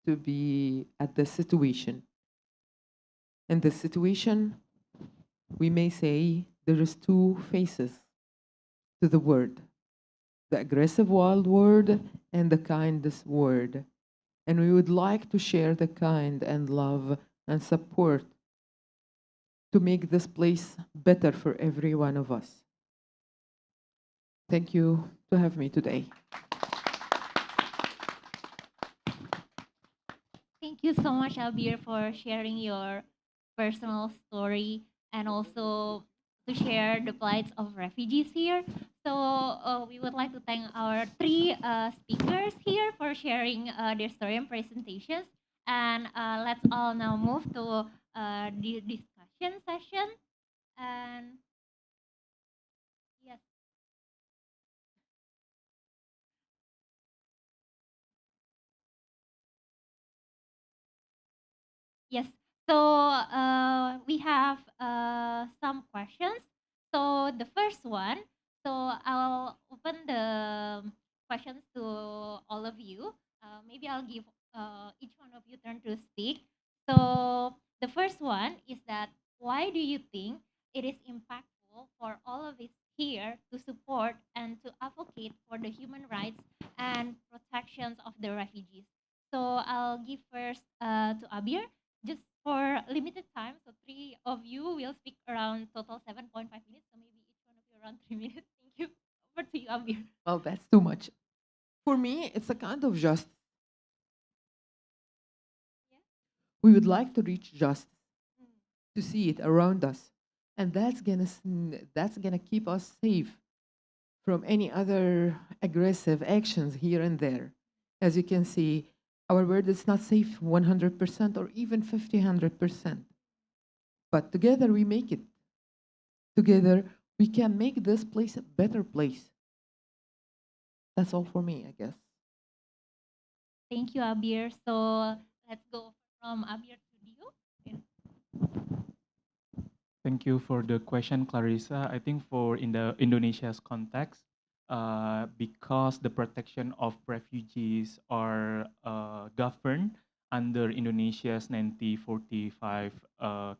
to be at this situation. In this situation, we may say there is two faces to the word, the aggressive wild word and the kindest word. And we would like to share the kind and love and support to make this place better for every one of us. Thank you to have me today. Thank you so much, Albir, for sharing your personal story and also to share the plights of refugees here. So we would like to thank our three speakers here for sharing their story and presentations. And let's all now move to the discussion session. And yes, yes. So we have some questions. So the first one, so I'll open the questions to all of you. Maybe I'll give each one of you turn to speak. So the first one is that why do you think it is impactful for all of us here to support and to advocate for the human rights and protections of the refugees? So I'll give first to Abir just for limited time. So three of you will speak around total 7.5 minutes. So maybe each one of you around 3 minutes. Thank you. Over to you, Amir. Well, that's too much. For me, it's a kind of justice. Yeah. We would like to reach justice, Mm. to see it around us, and that's gonna keep us safe from any other aggressive actions here and there. As you can see, our world is not safe 100% or even 50, 100%. But together we make it. Together we can make this place a better place. That's all for me, I guess. Thank you, Abir. So let's go from Abir to Dio. And Thank you for the question, Clarissa. I think for in the Indonesia's context, because the protection of refugees are governed under Indonesia's 1945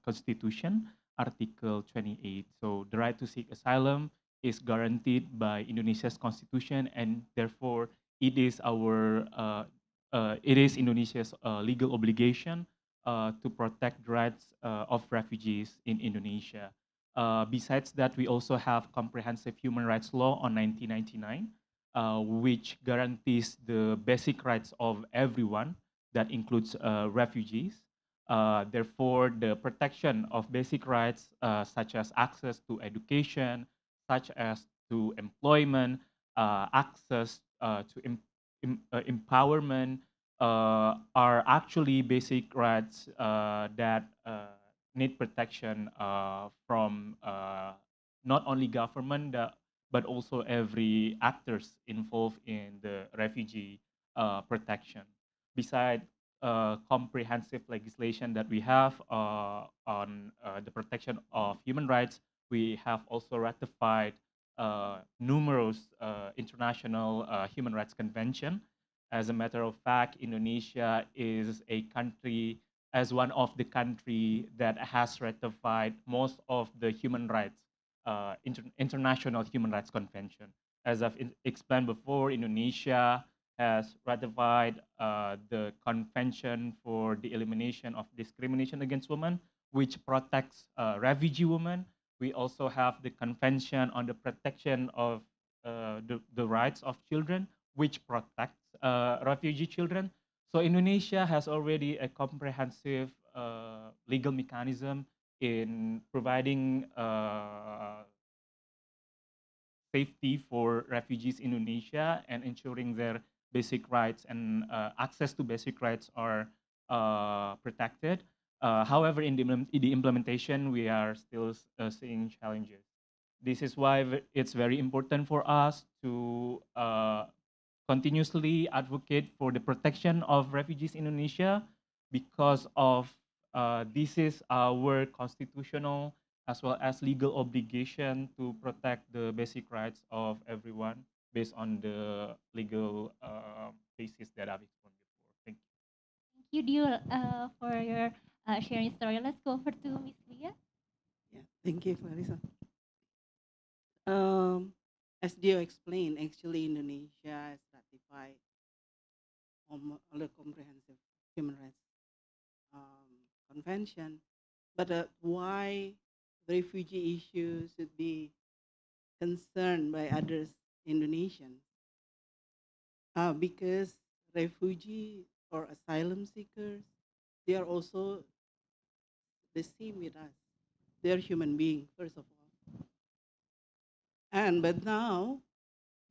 Constitution, Article 28. So the right to seek asylum is guaranteed by Indonesia's constitution, and therefore it is Indonesia's legal obligation to protect the rights of refugees in Indonesia. Besides that, we also have comprehensive human rights law on 1999, which guarantees the basic rights of everyone. That includes refugees. Therefore, the protection of basic rights, such as access to education, such as to employment, access to empowerment, are actually basic rights that need protection from not only government but also every actors involved in the refugee protection. Besides comprehensive legislation that we have on the protection of human rights, we have also ratified numerous international human rights convention. As a matter of fact, Indonesia is a country, as one of the country that has ratified most of the human rights, international human rights convention. As I've explained before, Indonesia has ratified the Convention for the Elimination of Discrimination Against Women, which protects refugee women. We also have the Convention on the Protection of the Rights of Children, which protects refugee children. So Indonesia has already a comprehensive legal mechanism in providing safety for refugees in Indonesia and ensuring their basic rights and access to basic rights are protected. However, in the implementation, we are still seeing challenges. This is why it's very important for us to continuously advocate for the protection of refugees in Indonesia because of this is our constitutional as well as legal obligation to protect the basic rights of everyone based on the legal basis that I've explained before. Thank you. thank you, Dio, for your sharing story. Let's go over to Miss Leah. Yeah, thank you, Clarissa. Um, as Dio explained, actually Indonesia has ratified all the comprehensive human rights convention, but why refugee issues should be concerned by others Indonesians? Because refugee or asylum seekers, they are also the same with us. They are human beings, first of all. And but now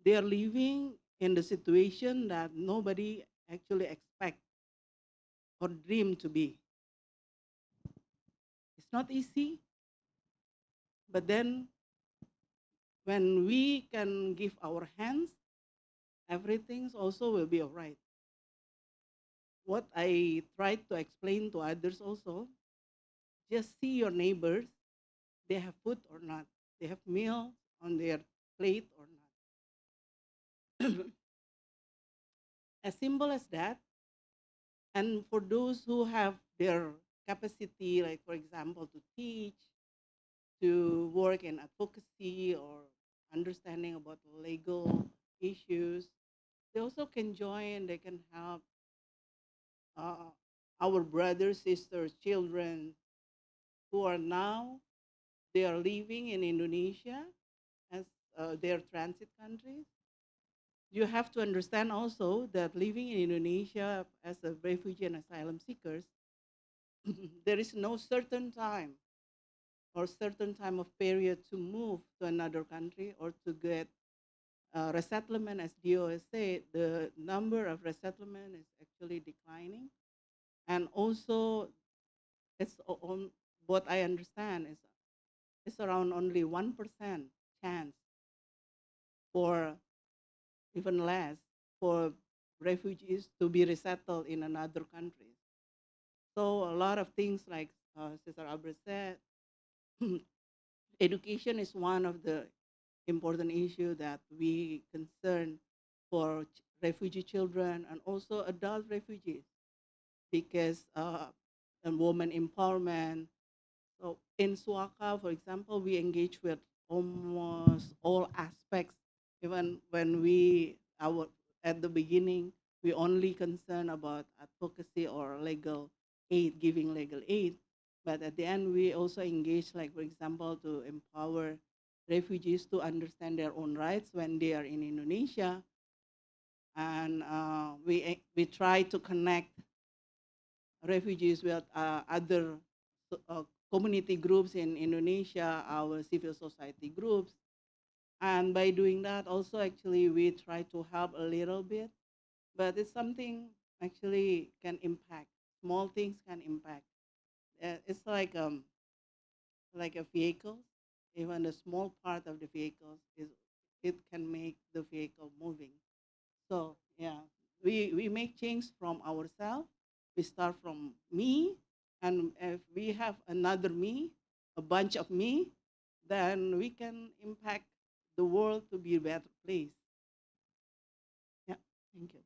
they are living in the situation that nobody actually expect or dream to be. It's not easy, but then when we can give our hands, everything also will be all right. What I tried to explain to others also, just see your neighbors, they have food or not, they have meal on their plate or not. As simple as that. And for those who have their capacity, like for example, to teach, to work in advocacy or understanding about legal issues, they also can join, they can help uh, our brothers, sisters, children who are now, they are living in Indonesia as their transit countries. You have to understand also that living in Indonesia as a refugee and asylum seekers, there is no certain time or certain time of period to move to another country or to get resettlement, as Dio has said, the number of resettlement is actually declining. And also, it's on what I understand is it's around only 1% chance, for even less, for refugees to be resettled in another country. So a lot of things like Sister Abra said, education is one of the important issue that we concern for refugee children and also adult refugees, because and women empowerment. So in Suaka, for example, we engage with almost all aspects. Even when our at the beginning, we only concern about advocacy or legal aid, giving legal aid. But at the end, we also engage, like for example, to empower refugees to understand their own rights when they are in Indonesia, and we try to connect refugees with other uh, community groups in Indonesia, our civil society groups. And by doing that, also actually we try to help a little bit, but it's something actually can impact. Small things can impact. It's like a vehicle. Even the small part of the vehicle is it can make the vehicle moving. So yeah, we make change from ourselves. We start from me, and if we have another me, a bunch of me, then we can impact the world to be a better place. Yeah, thank you.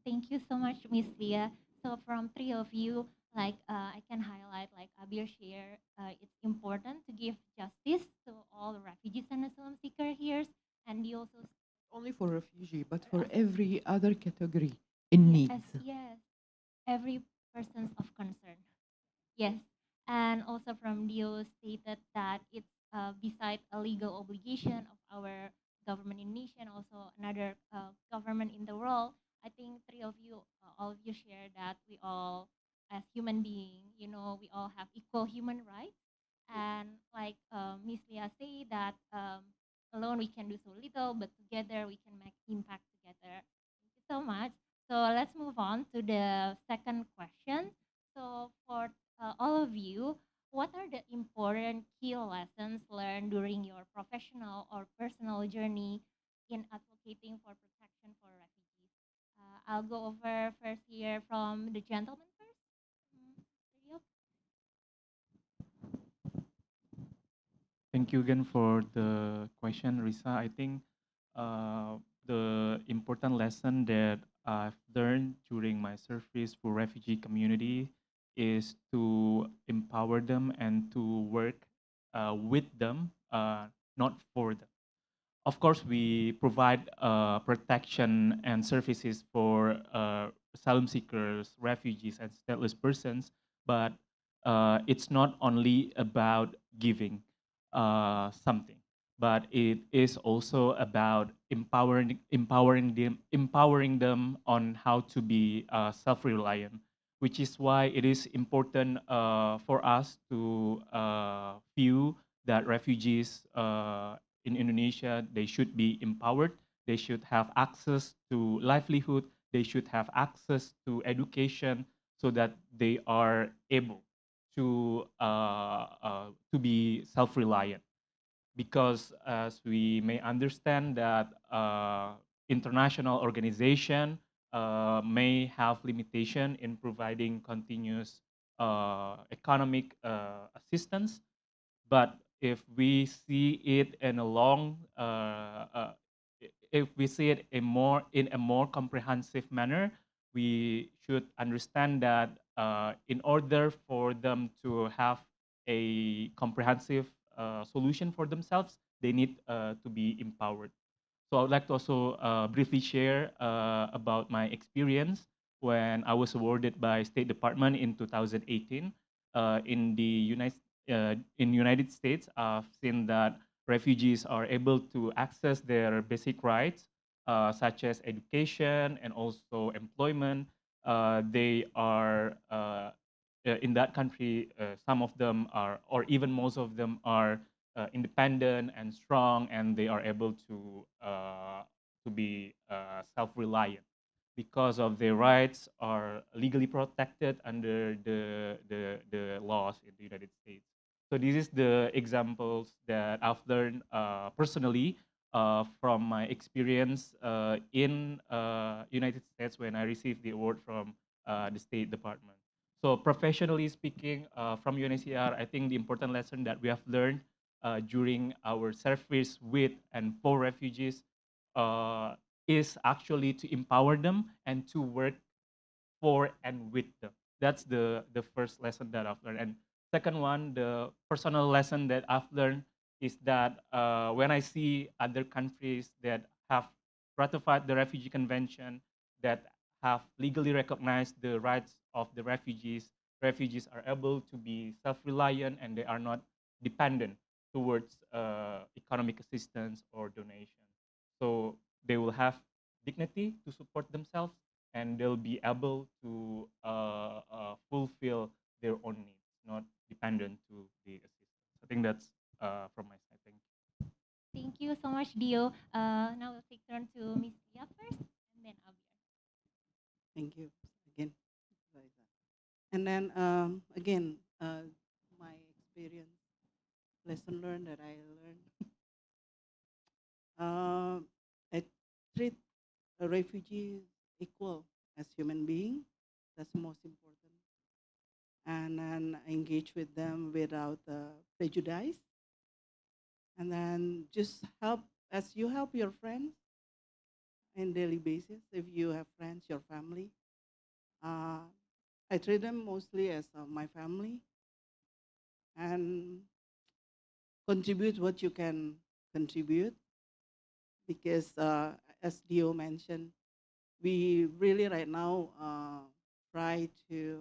Thank you so much, Miss Leah. So from three of you, like I can highlight, like Abir share, it's important to give justice to all the refugees and asylum seeker here, and you also, Only for refugee, but for every other category in yes, needs. yes, every person's of concern. Yes, and also from Dio stated that it's beside a legal obligation of our government in Indonesia and also another government in the world. I think three of you, all of you share that we all, as human beings, we all have equal human rights. And like Miss Leah say that alone we can do so little, but together we can make impact together. Thank you so much. So let's move on to the second question. So for all of you, what are the important key lessons learned during your professional or personal journey in advocating for protection for refugees? I'll go over first here from the gentleman first. Rio? Thank you again for the question, Risa. I think uh, the important lesson that I've learned during my service for refugee community is to empower them and to work with them, not for them. Of course, we provide protection and services for asylum seekers, refugees, and stateless persons, but it's not only about giving something, but it is also about empowering them on how to be self-reliant, which is why it is important for us to view that refugees in Indonesia, they should be empowered. They should have access to livelihood. They should have access to education so that they are able to be self-reliant. Because as we may understand that international organization may have limitation in providing continuous economic assistance, but if we see it in a if we see it in a more comprehensive manner, we should understand that in order for them to have a comprehensive solution for themselves, they need to be empowered. So I would like to also briefly share about my experience when I was awarded by State Department in 2018 in United States. I've seen that refugees are able to access their basic rights, such as education and also employment. They are in that country. Some of them are, or even most of them are independent and strong, and they are able to be self-reliant because of their rights are legally protected under the laws in the United States. So this is the examples that I've learned personally from my experience in United States when I received the award from the State Department. So professionally speaking, from UNHCR, I think the important lesson that we have learned during our service with and for refugees uh, is actually to empower them and to work for and with them. That's the first lesson that I've learned. And second one, the personal lesson that I've learned is that when I see other countries that have ratified the refugee convention, that have legally recognized the rights of the refugees are able to be self-reliant and they are not dependent towards economic assistance or donation. So they will have dignity to support themselves and they'll be able to fulfill their own needs, not dependent to the assistance. I think that's from my side. Thank you. Thank you so much, Dio. Now we'll take turn to Miss Lia first, and then Abir. Thank you again. Liza. And then again, my experience, lesson learned that I learned. I treat a refugee equal as human being. That's most important. And then engage with them without prejudice. And then just help as you help your friends in daily basis. If you have friends, your family, uh, I treat them mostly as my family and contribute what you can contribute because as Dio mentioned, we really right now try to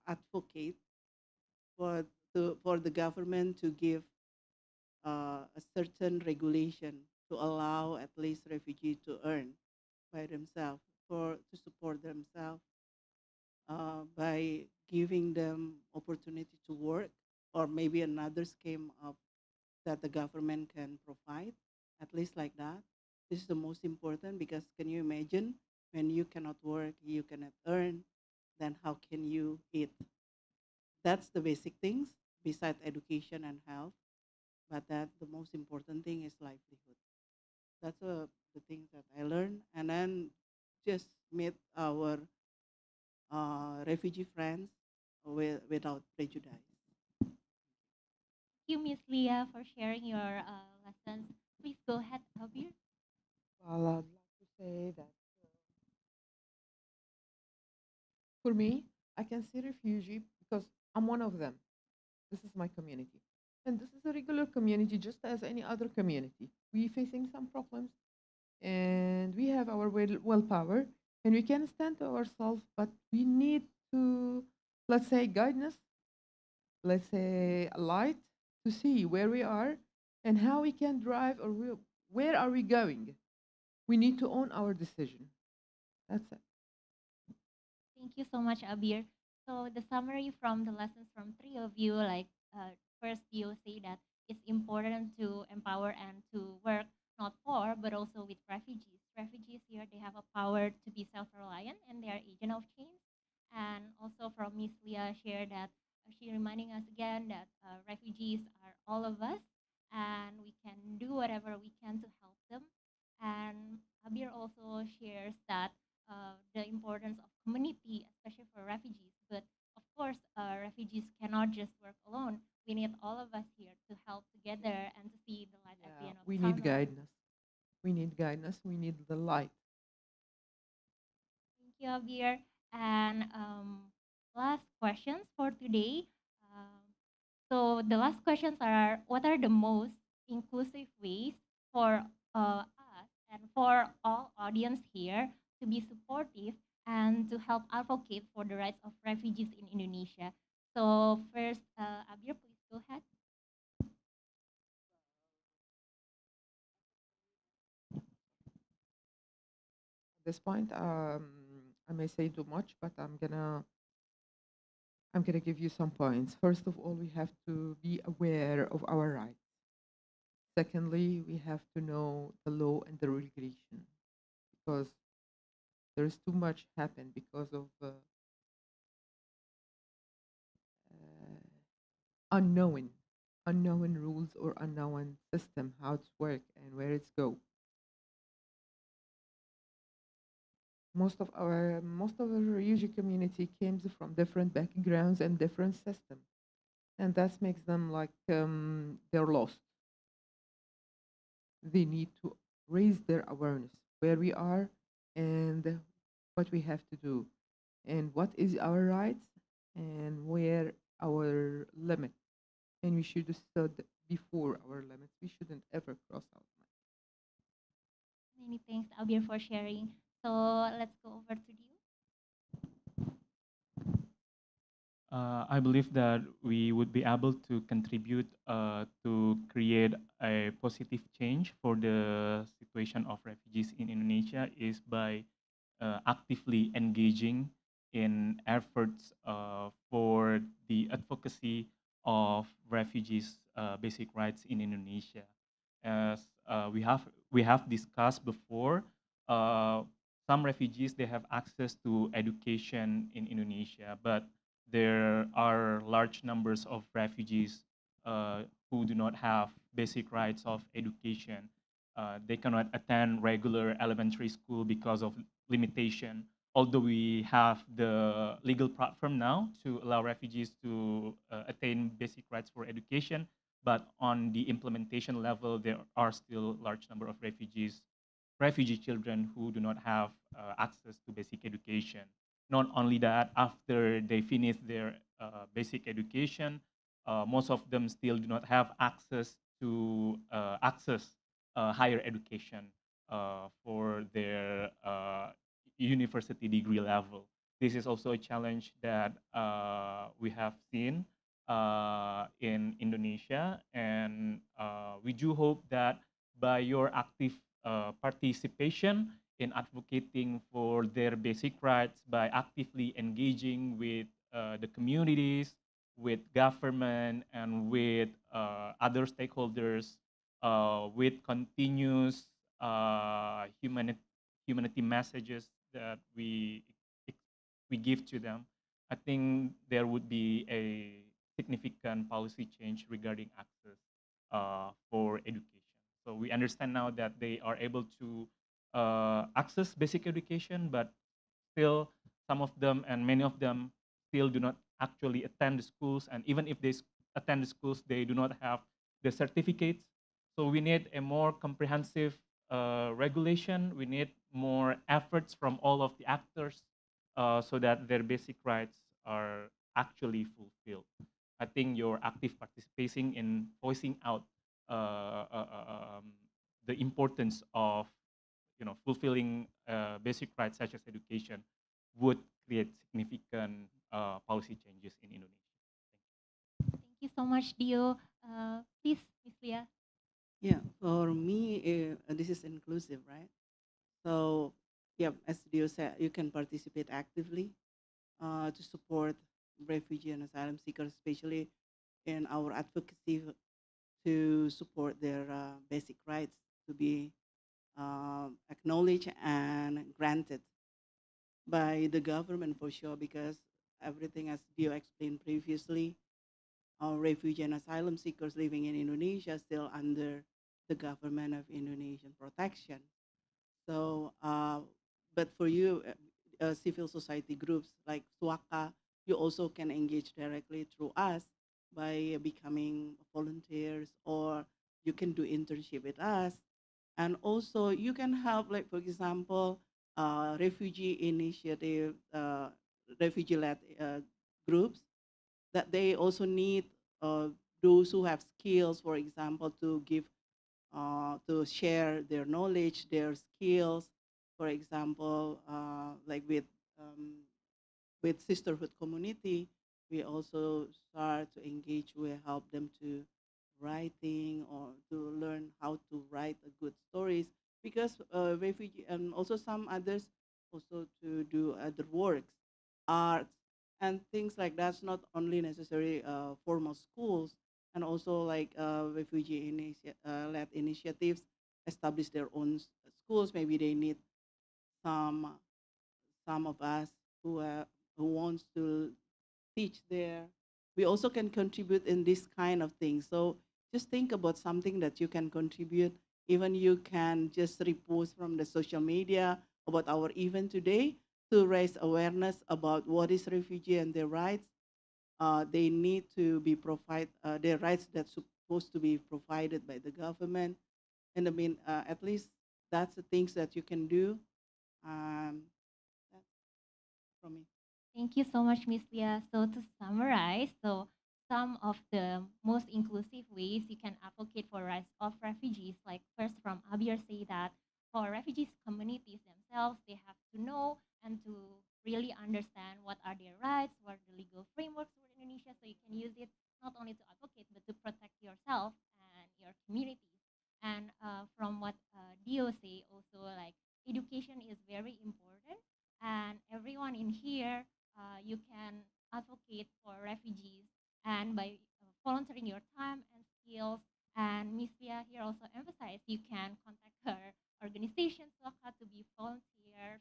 advocate for the government to give a certain regulation to allow at least refugees to earn by themselves for to support themselves by giving them opportunity to work or maybe another scheme of that the government can provide, at least like that. This is the most important because can you imagine when you cannot work, you cannot earn, then how can you eat? That's the basic things besides education and health, but that the most important thing is livelihood. That's the things that I learned, and then just meet our refugee friends without prejudice. Thank you, Miss Lia, for sharing your lessons. Please go ahead, Abir. Well, I'd like to say that for me, I can see refugee because I'm one of them. This is my community. And this is a regular community just as any other community. We facing some problems and we have our willpower and we can stand to ourselves, but we need to, let's say, guidance, let's say, a light to see where we are and how we can drive or where are we going. We need to own our decision. That's it. Thank you so much, Abir. So the summary from the lessons from three of you, like first you say that it's important to empower and to work not for, but also with refugees. Refugees here, they have a power to be self-reliant and they are agent of change. And also from Miss Leah shared that she reminding us again that refugees are all of us and we can do whatever we can to help them. And Abir also shares that the importance of community, especially for refugees. But of course, refugees cannot just work alone. We need all of us here to help together and to see the light at the Yeah, end of we the need tunnel. guidance. We need guidance. We need the light. Thank you, Abir. And last questions for today. Um, so the last questions are: what are the most inclusive ways for us and for all audience here to be supportive and to help advocate for the rights of refugees in Indonesia? So first, Abir, please go ahead. At this point, I may say too much, but I'm going to give you some points. First of all, we have to be aware of our rights. Secondly, we have to know the law and the regulation because there's too much happen because of unknown, unknown rules or unknown system, how it's work and where it's go. Most of the refugee community comes from different backgrounds and different systems, and that makes them like they're lost. They need to raise their awareness where we are and what we have to do and what is our rights and where our limit, and we should start before our limits. We shouldn't ever cross our Many thanks, Abir, for sharing. So let's go over to you. I believe that we would be able to contribute to create a positive change for the situation of refugees in Indonesia is by actively engaging in efforts for the advocacy of refugees' basic rights in Indonesia. As we have discussed before, uh, some refugees they have access to education in Indonesia, but there are large numbers of refugees who do not have basic rights of education. They cannot attend regular elementary school because of limitation. Although we have the legal platform now to allow refugees to attain basic rights for education, but on the implementation level, there are still large number of refugee children who do not have access to basic education. Not only that, after they finish their basic education, most of them still do not have access to access higher education for their university degree level. This is also a challenge that we have seen in Indonesia, and we do hope that by your active participation in advocating for their basic rights, by actively engaging with the communities, with government, and with other stakeholders, with continuous humanity messages that we give to them, I think there would be a significant policy change regarding access for education. So we understand now that they are able to access basic education, but still some of them and many of them still do not actually attend the schools, and even if they attend the schools, they do not have the certificates. So we need a more comprehensive regulation. We need more efforts from all of the actors so that their basic rights are actually fulfilled. I think your active participating in voicing out uh, uh, uh, um, the importance of fulfilling basic rights such as education would create significant policy changes in Indonesia. Thank you so much, Dio. Please, Miss Leah. Yeah, for me, this is inclusive, right? So, yeah, as Dio said, you can participate actively to support refugee and asylum seekers, especially in our advocacy to support their basic rights to be acknowledged and granted by the government for sure, because everything, as Dio explained previously, our refugee and asylum seekers living in Indonesia still under the government of Indonesian protection. So, but for you, civil society groups like Suaka, you also can engage directly through us by becoming volunteers, or you can do internship with us. And also you can help, like for example, refugee initiative, refugee-led groups that they also need uh, those who have skills, for example, to share their knowledge, their skills. For example, like with sisterhood community, we also start to engage. We help them to writing or to learn how to write a good stories, because refugee and also some others also to do other works, arts. and things like that's not only necessary formal schools, and also like refugee led initiatives establish their own schools. Maybe they need some some of us who wants to teach there. We also can contribute in this kind of thing. So just think about something that you can contribute. Even you can just repost from the social media about our event today to raise awareness about what is refugee and their rights. They need to be provide their rights that's supposed to be provided by the government. And I mean, at least that's the things that you can do. That's from me. Thank you so much, Miss Leah. So to summarize, so some of the most inclusive ways you can advocate for rights of refugees, like first from Abir say that for refugees communities themselves, they have to know and to really understand what are their rights, what are the legal frameworks for Indonesia, so you can use it not only to advocate but to protect yourself and your communities. And from what Dio say, also like education is very important, and everyone in here you can advocate for refugees and by volunteering your time and skills. And Miss Via here also emphasized you can contact her organization Suaka to be volunteers,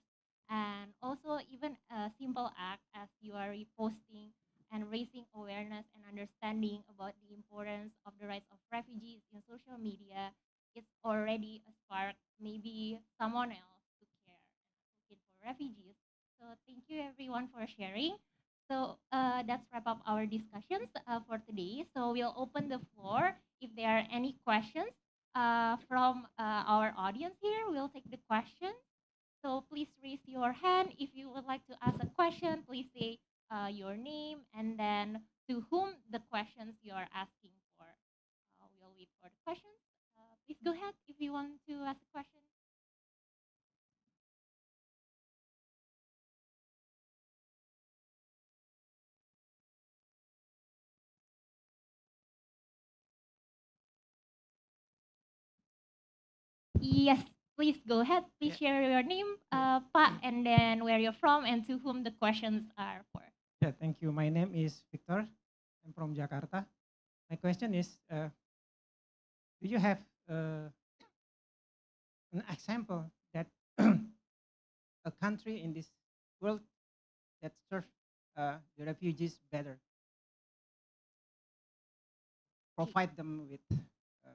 and also even a simple act as you are reposting and raising awareness and understanding about the importance of the rights of refugees in social media, it's already a spark, maybe someone else to care and advocate for refugees. So thank you everyone for sharing. So that's wrap up our discussions for today. So we'll open the floor if there are any questions from our audience here. We'll take the question. So please raise your hand if you would like to ask a question. Please say your name and then to whom the questions you are asking for. We'll wait for the questions. Please go ahead if you want to ask a question. Yes, please go ahead. Please Yeah, share your name, yeah, Pak, and then where you're from and to whom the questions are for. yeah. Thank you. My name is Victor. I'm from Jakarta. My question is, do you have an example that a country in this world that serves the refugees better, provide them with uh,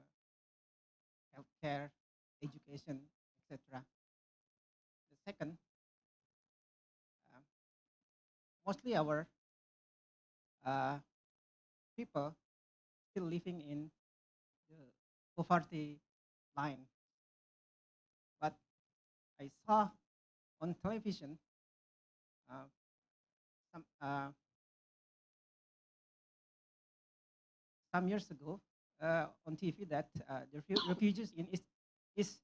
healthcare, education, etc. The second, uh, mostly our uh, people still living in the poverty line, but I saw on television uh, some some years ago on TV that the refugees in East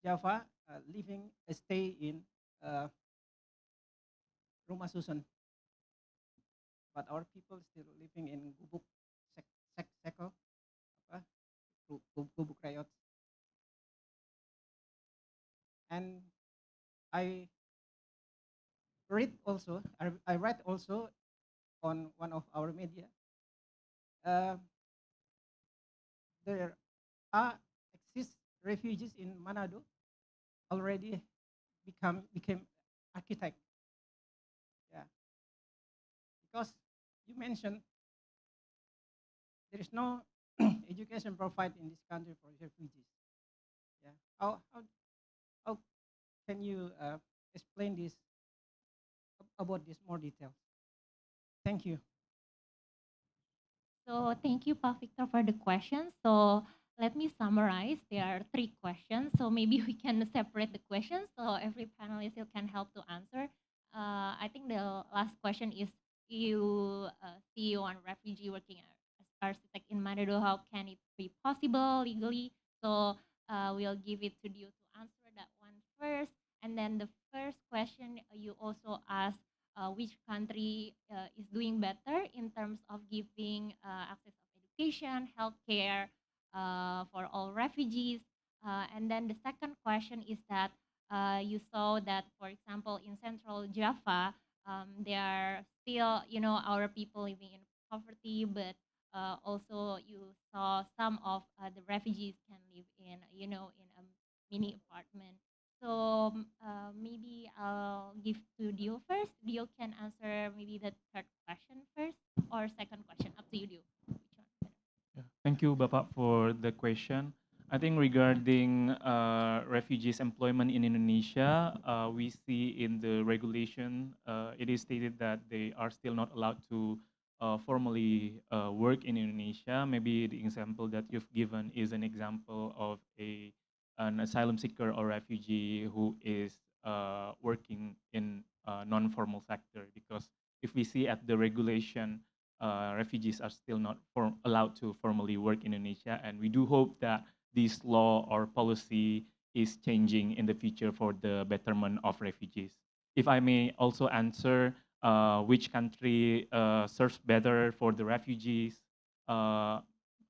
Java living stay in uh, rumah susun, but our people still living in gubuk seko apa gubuk rayot. And I I read also on one of our media uh, there are exist refugees in Manado already became architect. Yeah, because you mentioned there is no education provided in this country for refugees. Yeah, how can you explain this about this more details? Thank you. So thank you, Pak Victor, for the questions. So let me summarize. There are three questions. So maybe we can separate the questions so every panelist here can help to answer. I think the last question is you see one refugee working as architect in Manado. How can it be possible legally? So we'll give it to you to answer that one first. And then the first question you also asked which country is doing better in terms of giving access of education, healthcare for all refugees. And then the second question is that you saw that, for example, in Central Java, There are still, our people living in poverty, but also you saw some of the refugees can live in, in a mini apartment. So maybe I'll give to Dio first. Dio can answer maybe the third question first or second question. Up to you, Dio. Which one? Yeah. Thank you, Bapak, for the question. I think regarding refugees' employment in Indonesia, we see in the regulation it is stated that they are still not allowed to formally work in Indonesia. Maybe the example that you've given is an example of an asylum seeker or refugee who is working in non-formal sector. Because if we see at the regulation, refugees are still not allowed to formally work in Indonesia, and we do hope that this law or policy is changing in the future for the betterment of refugees. If I may also answer which country serves better for the refugees, uh,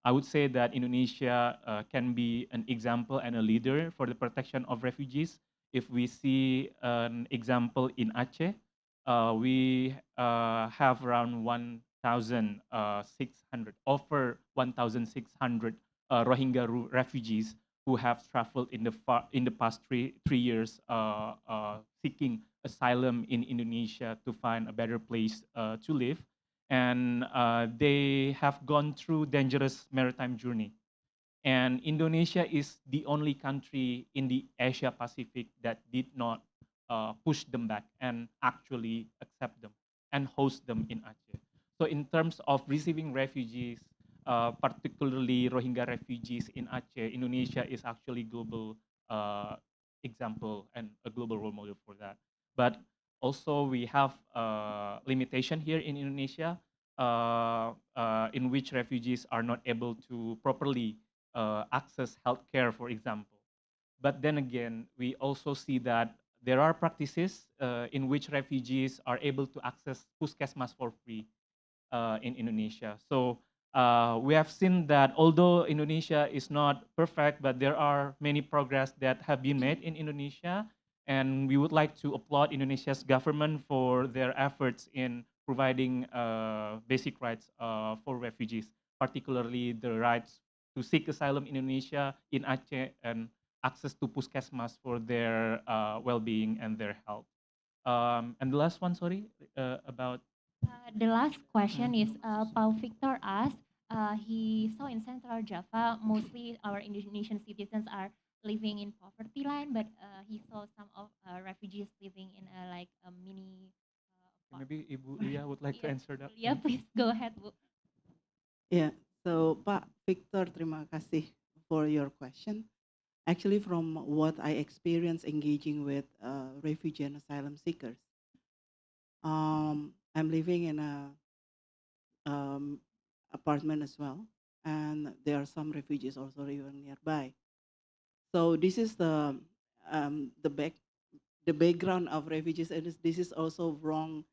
I would say that Indonesia can be an example and a leader for the protection of refugees. If we see an example in Aceh, we have around 1,600, over 1,600 Rohingya refugees who have traveled in the past three years seeking asylum in Indonesia to find a better place to live. And they have gone through dangerous maritime journey. And Indonesia is the only country in the Asia Pacific that did not push them back and actually accept them and host them in Aceh. So in terms of receiving refugees, particularly Rohingya refugees in Aceh, Indonesia is actually global uh, example and a global role model for that. But also we have limitation here in Indonesia, in which refugees are not able to properly access healthcare, for example. But then again, we also see that there are practices in which refugees are able to access puskesmas for free in Indonesia. So we have seen that although Indonesia is not perfect, but there are many progress that have been made in Indonesia. And we would like to applaud Indonesia's government for their efforts in providing basic rights for refugees, particularly the rights to seek asylum in Indonesia, in Aceh, and access to puskesmas for their well-being and their health. And the last one, sorry, about The last question is Paul Victor asked. He saw in Central Java mostly our Indonesian citizens are living in poverty line, but he saw some of refugees living in like a mini maybe apartment. Ibu Lia would like to Yes, answer that. yeah, please go ahead, Bu. Yeah. So, Pak Victor, terima kasih for your question. Actually, from what I experienced engaging with refugee and asylum seekers, I'm living in a um, apartment as well, and there are some refugees also living nearby. So this is the the background of refugees, and this is also wrong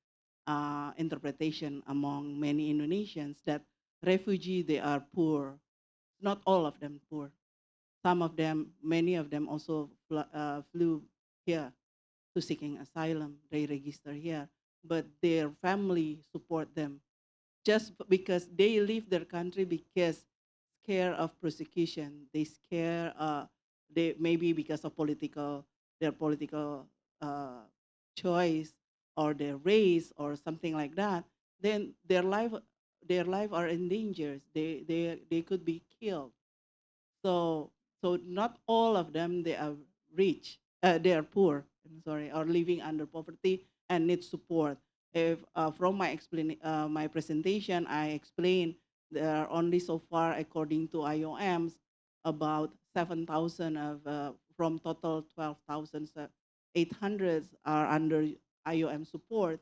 interpretation among many Indonesians that refugee they are poor. Not all of them poor. Some of them, many of them also flew here to seeking asylum. They register here, but their family support them just because they leave their country because scare of persecution. They scare. They maybe because of their political uh, choice or their race or something like that. Then their life are in danger. They could be killed. So so not all of them they are rich. They are poor. I'm sorry, or living under poverty and need support. If from my presentation, I explained there are only so far, according to IOMs, about 7,000 of from total 12,800 are under IOM support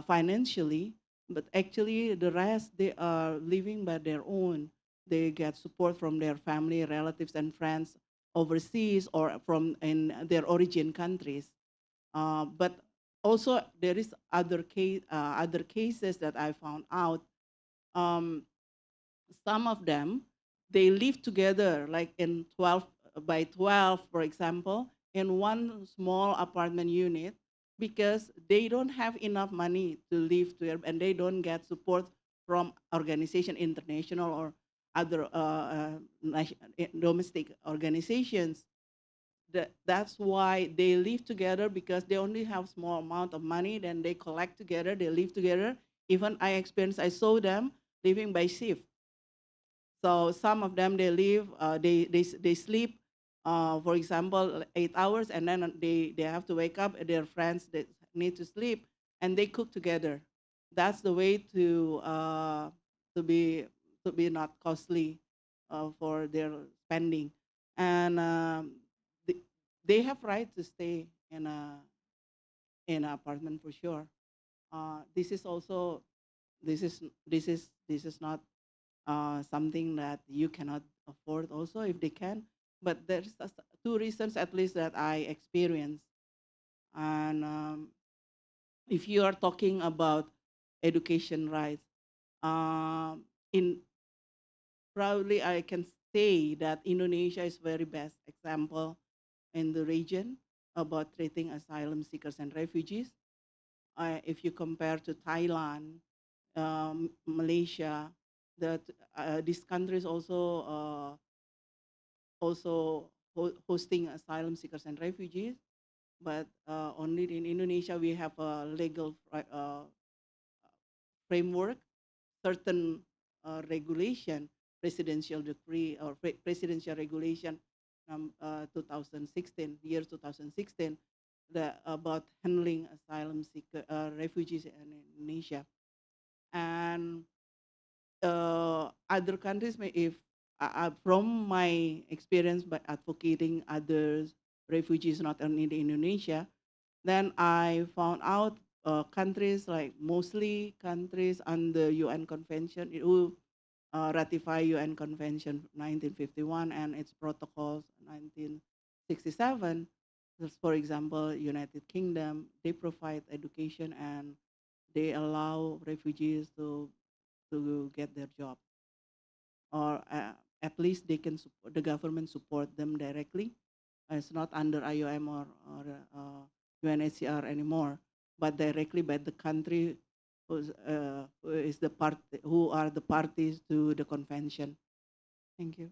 financially, but actually the rest they are living by their own. They get support from their family, relatives, and friends overseas or from in their origin countries. But also there is other cases that I found out. Um, some of them they live together like in 12 by 12, for example, in one small apartment unit because they don't have enough money to live there, and they don't get support from organization, international or other domestic organizations. That's why they live together, because they only have small amount of money. Then they collect together, they live together. Even I saw them living by shift. So some of them, they live, they sleep, for example, 8 hours, and then they have to wake up. Their friends that need to sleep, and they cook together. That's the way to be to be not costly for their spending, and they, they have right to stay in an apartment for sure. This is also this is not something that you cannot afford also if they can. But there's two reasons at least that I experienced. And if you are talking about education rights, in proudly I can say that Indonesia is very best example in the region about treating asylum seekers and refugees. If you compare to Thailand, Malaysia, that these countries also hosting asylum seekers and refugees, but only in Indonesia we have a legal framework, certain regulation, presidential decree or presidential regulation 2016, year 2016, about handling asylum seeker refugees in Indonesia. And other countries may, if from my experience by advocating others refugees not only in Indonesia, then I found out countries, like mostly countries under UN convention who ratify UN convention 1951 and its protocols 1967. Just for example, United Kingdom, they provide education and they allow refugees to get their job, or at least they can support, the government support them directly. It's not under IOM or UNHCR anymore, but directly by the country who is the part, who are the parties to the convention. Thank you.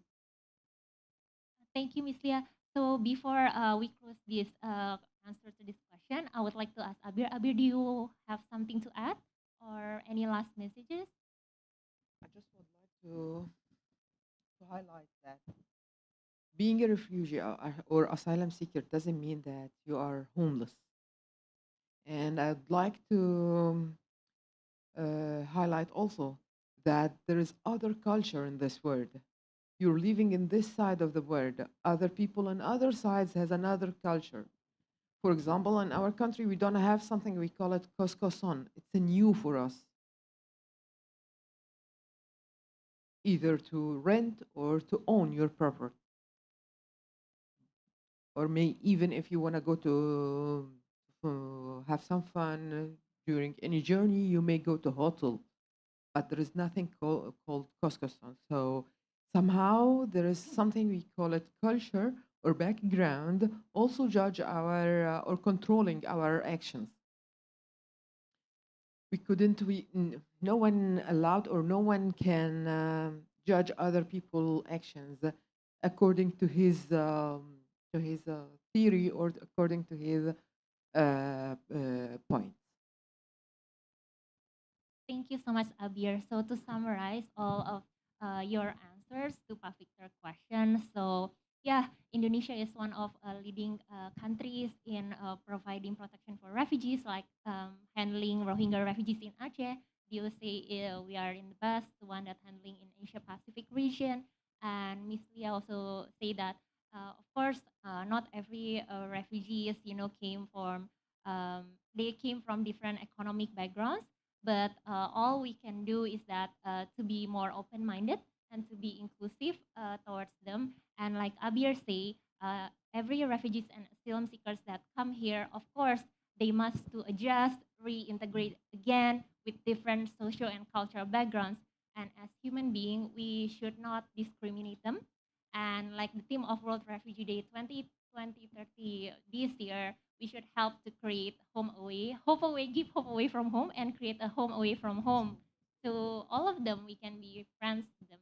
Thank you, Miss Lia. So before we close this answer to this question, I would like to ask Abir. Abir, do you have something to add or any last messages? I just would like to highlight that being a refugee or asylum seeker doesn't mean that you are homeless. And I'd like to highlight also that there is other culture in this world. You're living in this side of the world. Other people on other sides has another culture. For example, in our country, we don't have something, we call it koskoson. It's a new for us, either to rent or to own your property. Or may even if you want to go to have some fun during any journey, you may go to hotel, but there is nothing called koskoson. So somehow there is something we call it culture or background also judge our or controlling our actions. We couldn't no one allowed or no one can judge other people actions according to his theory or according to his point. Thank you so much, Abir. So to summarize all of your answers to Pak Victor's question, so yeah, Indonesia is one of leading countries in providing protection for refugees, like handling Rohingya refugees in Aceh. You say we are in the best, the one that handling in Asia Pacific region. And Miss Lia also say that, of course, not every refugees, came from they came from different economic backgrounds, but all we can do is that to be more open-minded and to be inclusive towards them. And like Abir say, every refugees and asylum seekers that come here, of course, they must to adjust, reintegrate again with different social and cultural backgrounds. And as human being, we should not discriminate them. And like the theme of World Refugee Day 2020-30 this year, we should help to create home away, hope away, give hope away from home, and create a home away from home. To all of them, we can be friends to them,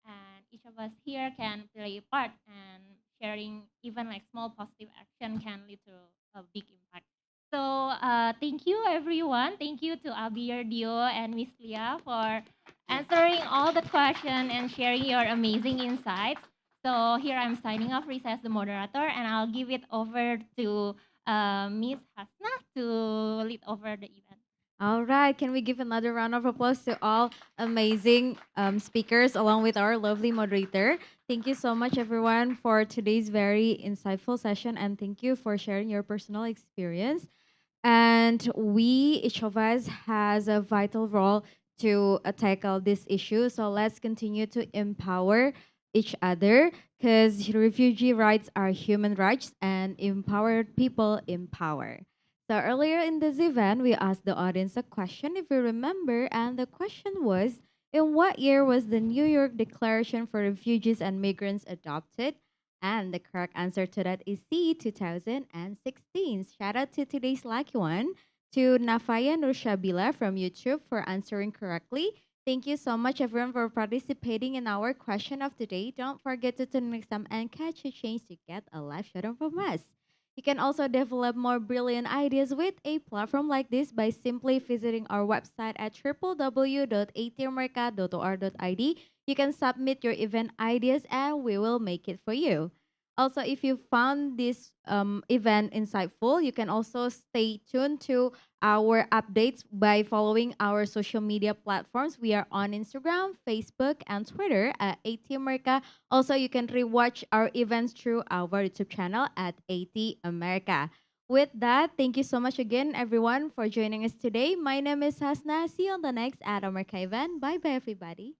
and each of us here can play a part. And sharing even like small positive action can lead to a big impact. So thank you everyone. Thank you to Abir, Dio, and Miss Leah for answering all the questions and sharing your amazing insights. So here I'm signing off, Risa as the moderator, and I'll give it over to Miss Hasna to lead over the event. All right, can we give another round of applause to all amazing speakers along with our lovely moderator? Thank you so much, everyone, for today's very insightful session, and thank you for sharing your personal experience. And we, each of us, has a vital role to tackle this issue. So let's continue to empower each other because refugee rights are human rights and empowered people empower. So earlier in this event, we asked the audience a question, if you remember, and the question was, in what year was the New York Declaration for Refugees and Migrants adopted? And the correct answer to that is C, 2016. Shout out to today's lucky one, to Nafaya Nurshabila from YouTube for answering correctly. Thank you so much, everyone, for participating in our question of the day. Don't forget to tune next time and catch a chance to get a live shout out from us. You can also develop more brilliant ideas with a platform like this by simply visiting our website at www.atmerica.or.id. You can submit your event ideas and we will make it for you. Also, if you found this event insightful, you can also stay tuned to our updates by following our social media platforms. We are on Instagram, Facebook, and Twitter at AT America. Also, you can rewatch our events through our YouTube channel at AT America. With that, thank you so much again, everyone, for joining us today. My name is Hasna. See you on the next At America event. Bye bye, everybody.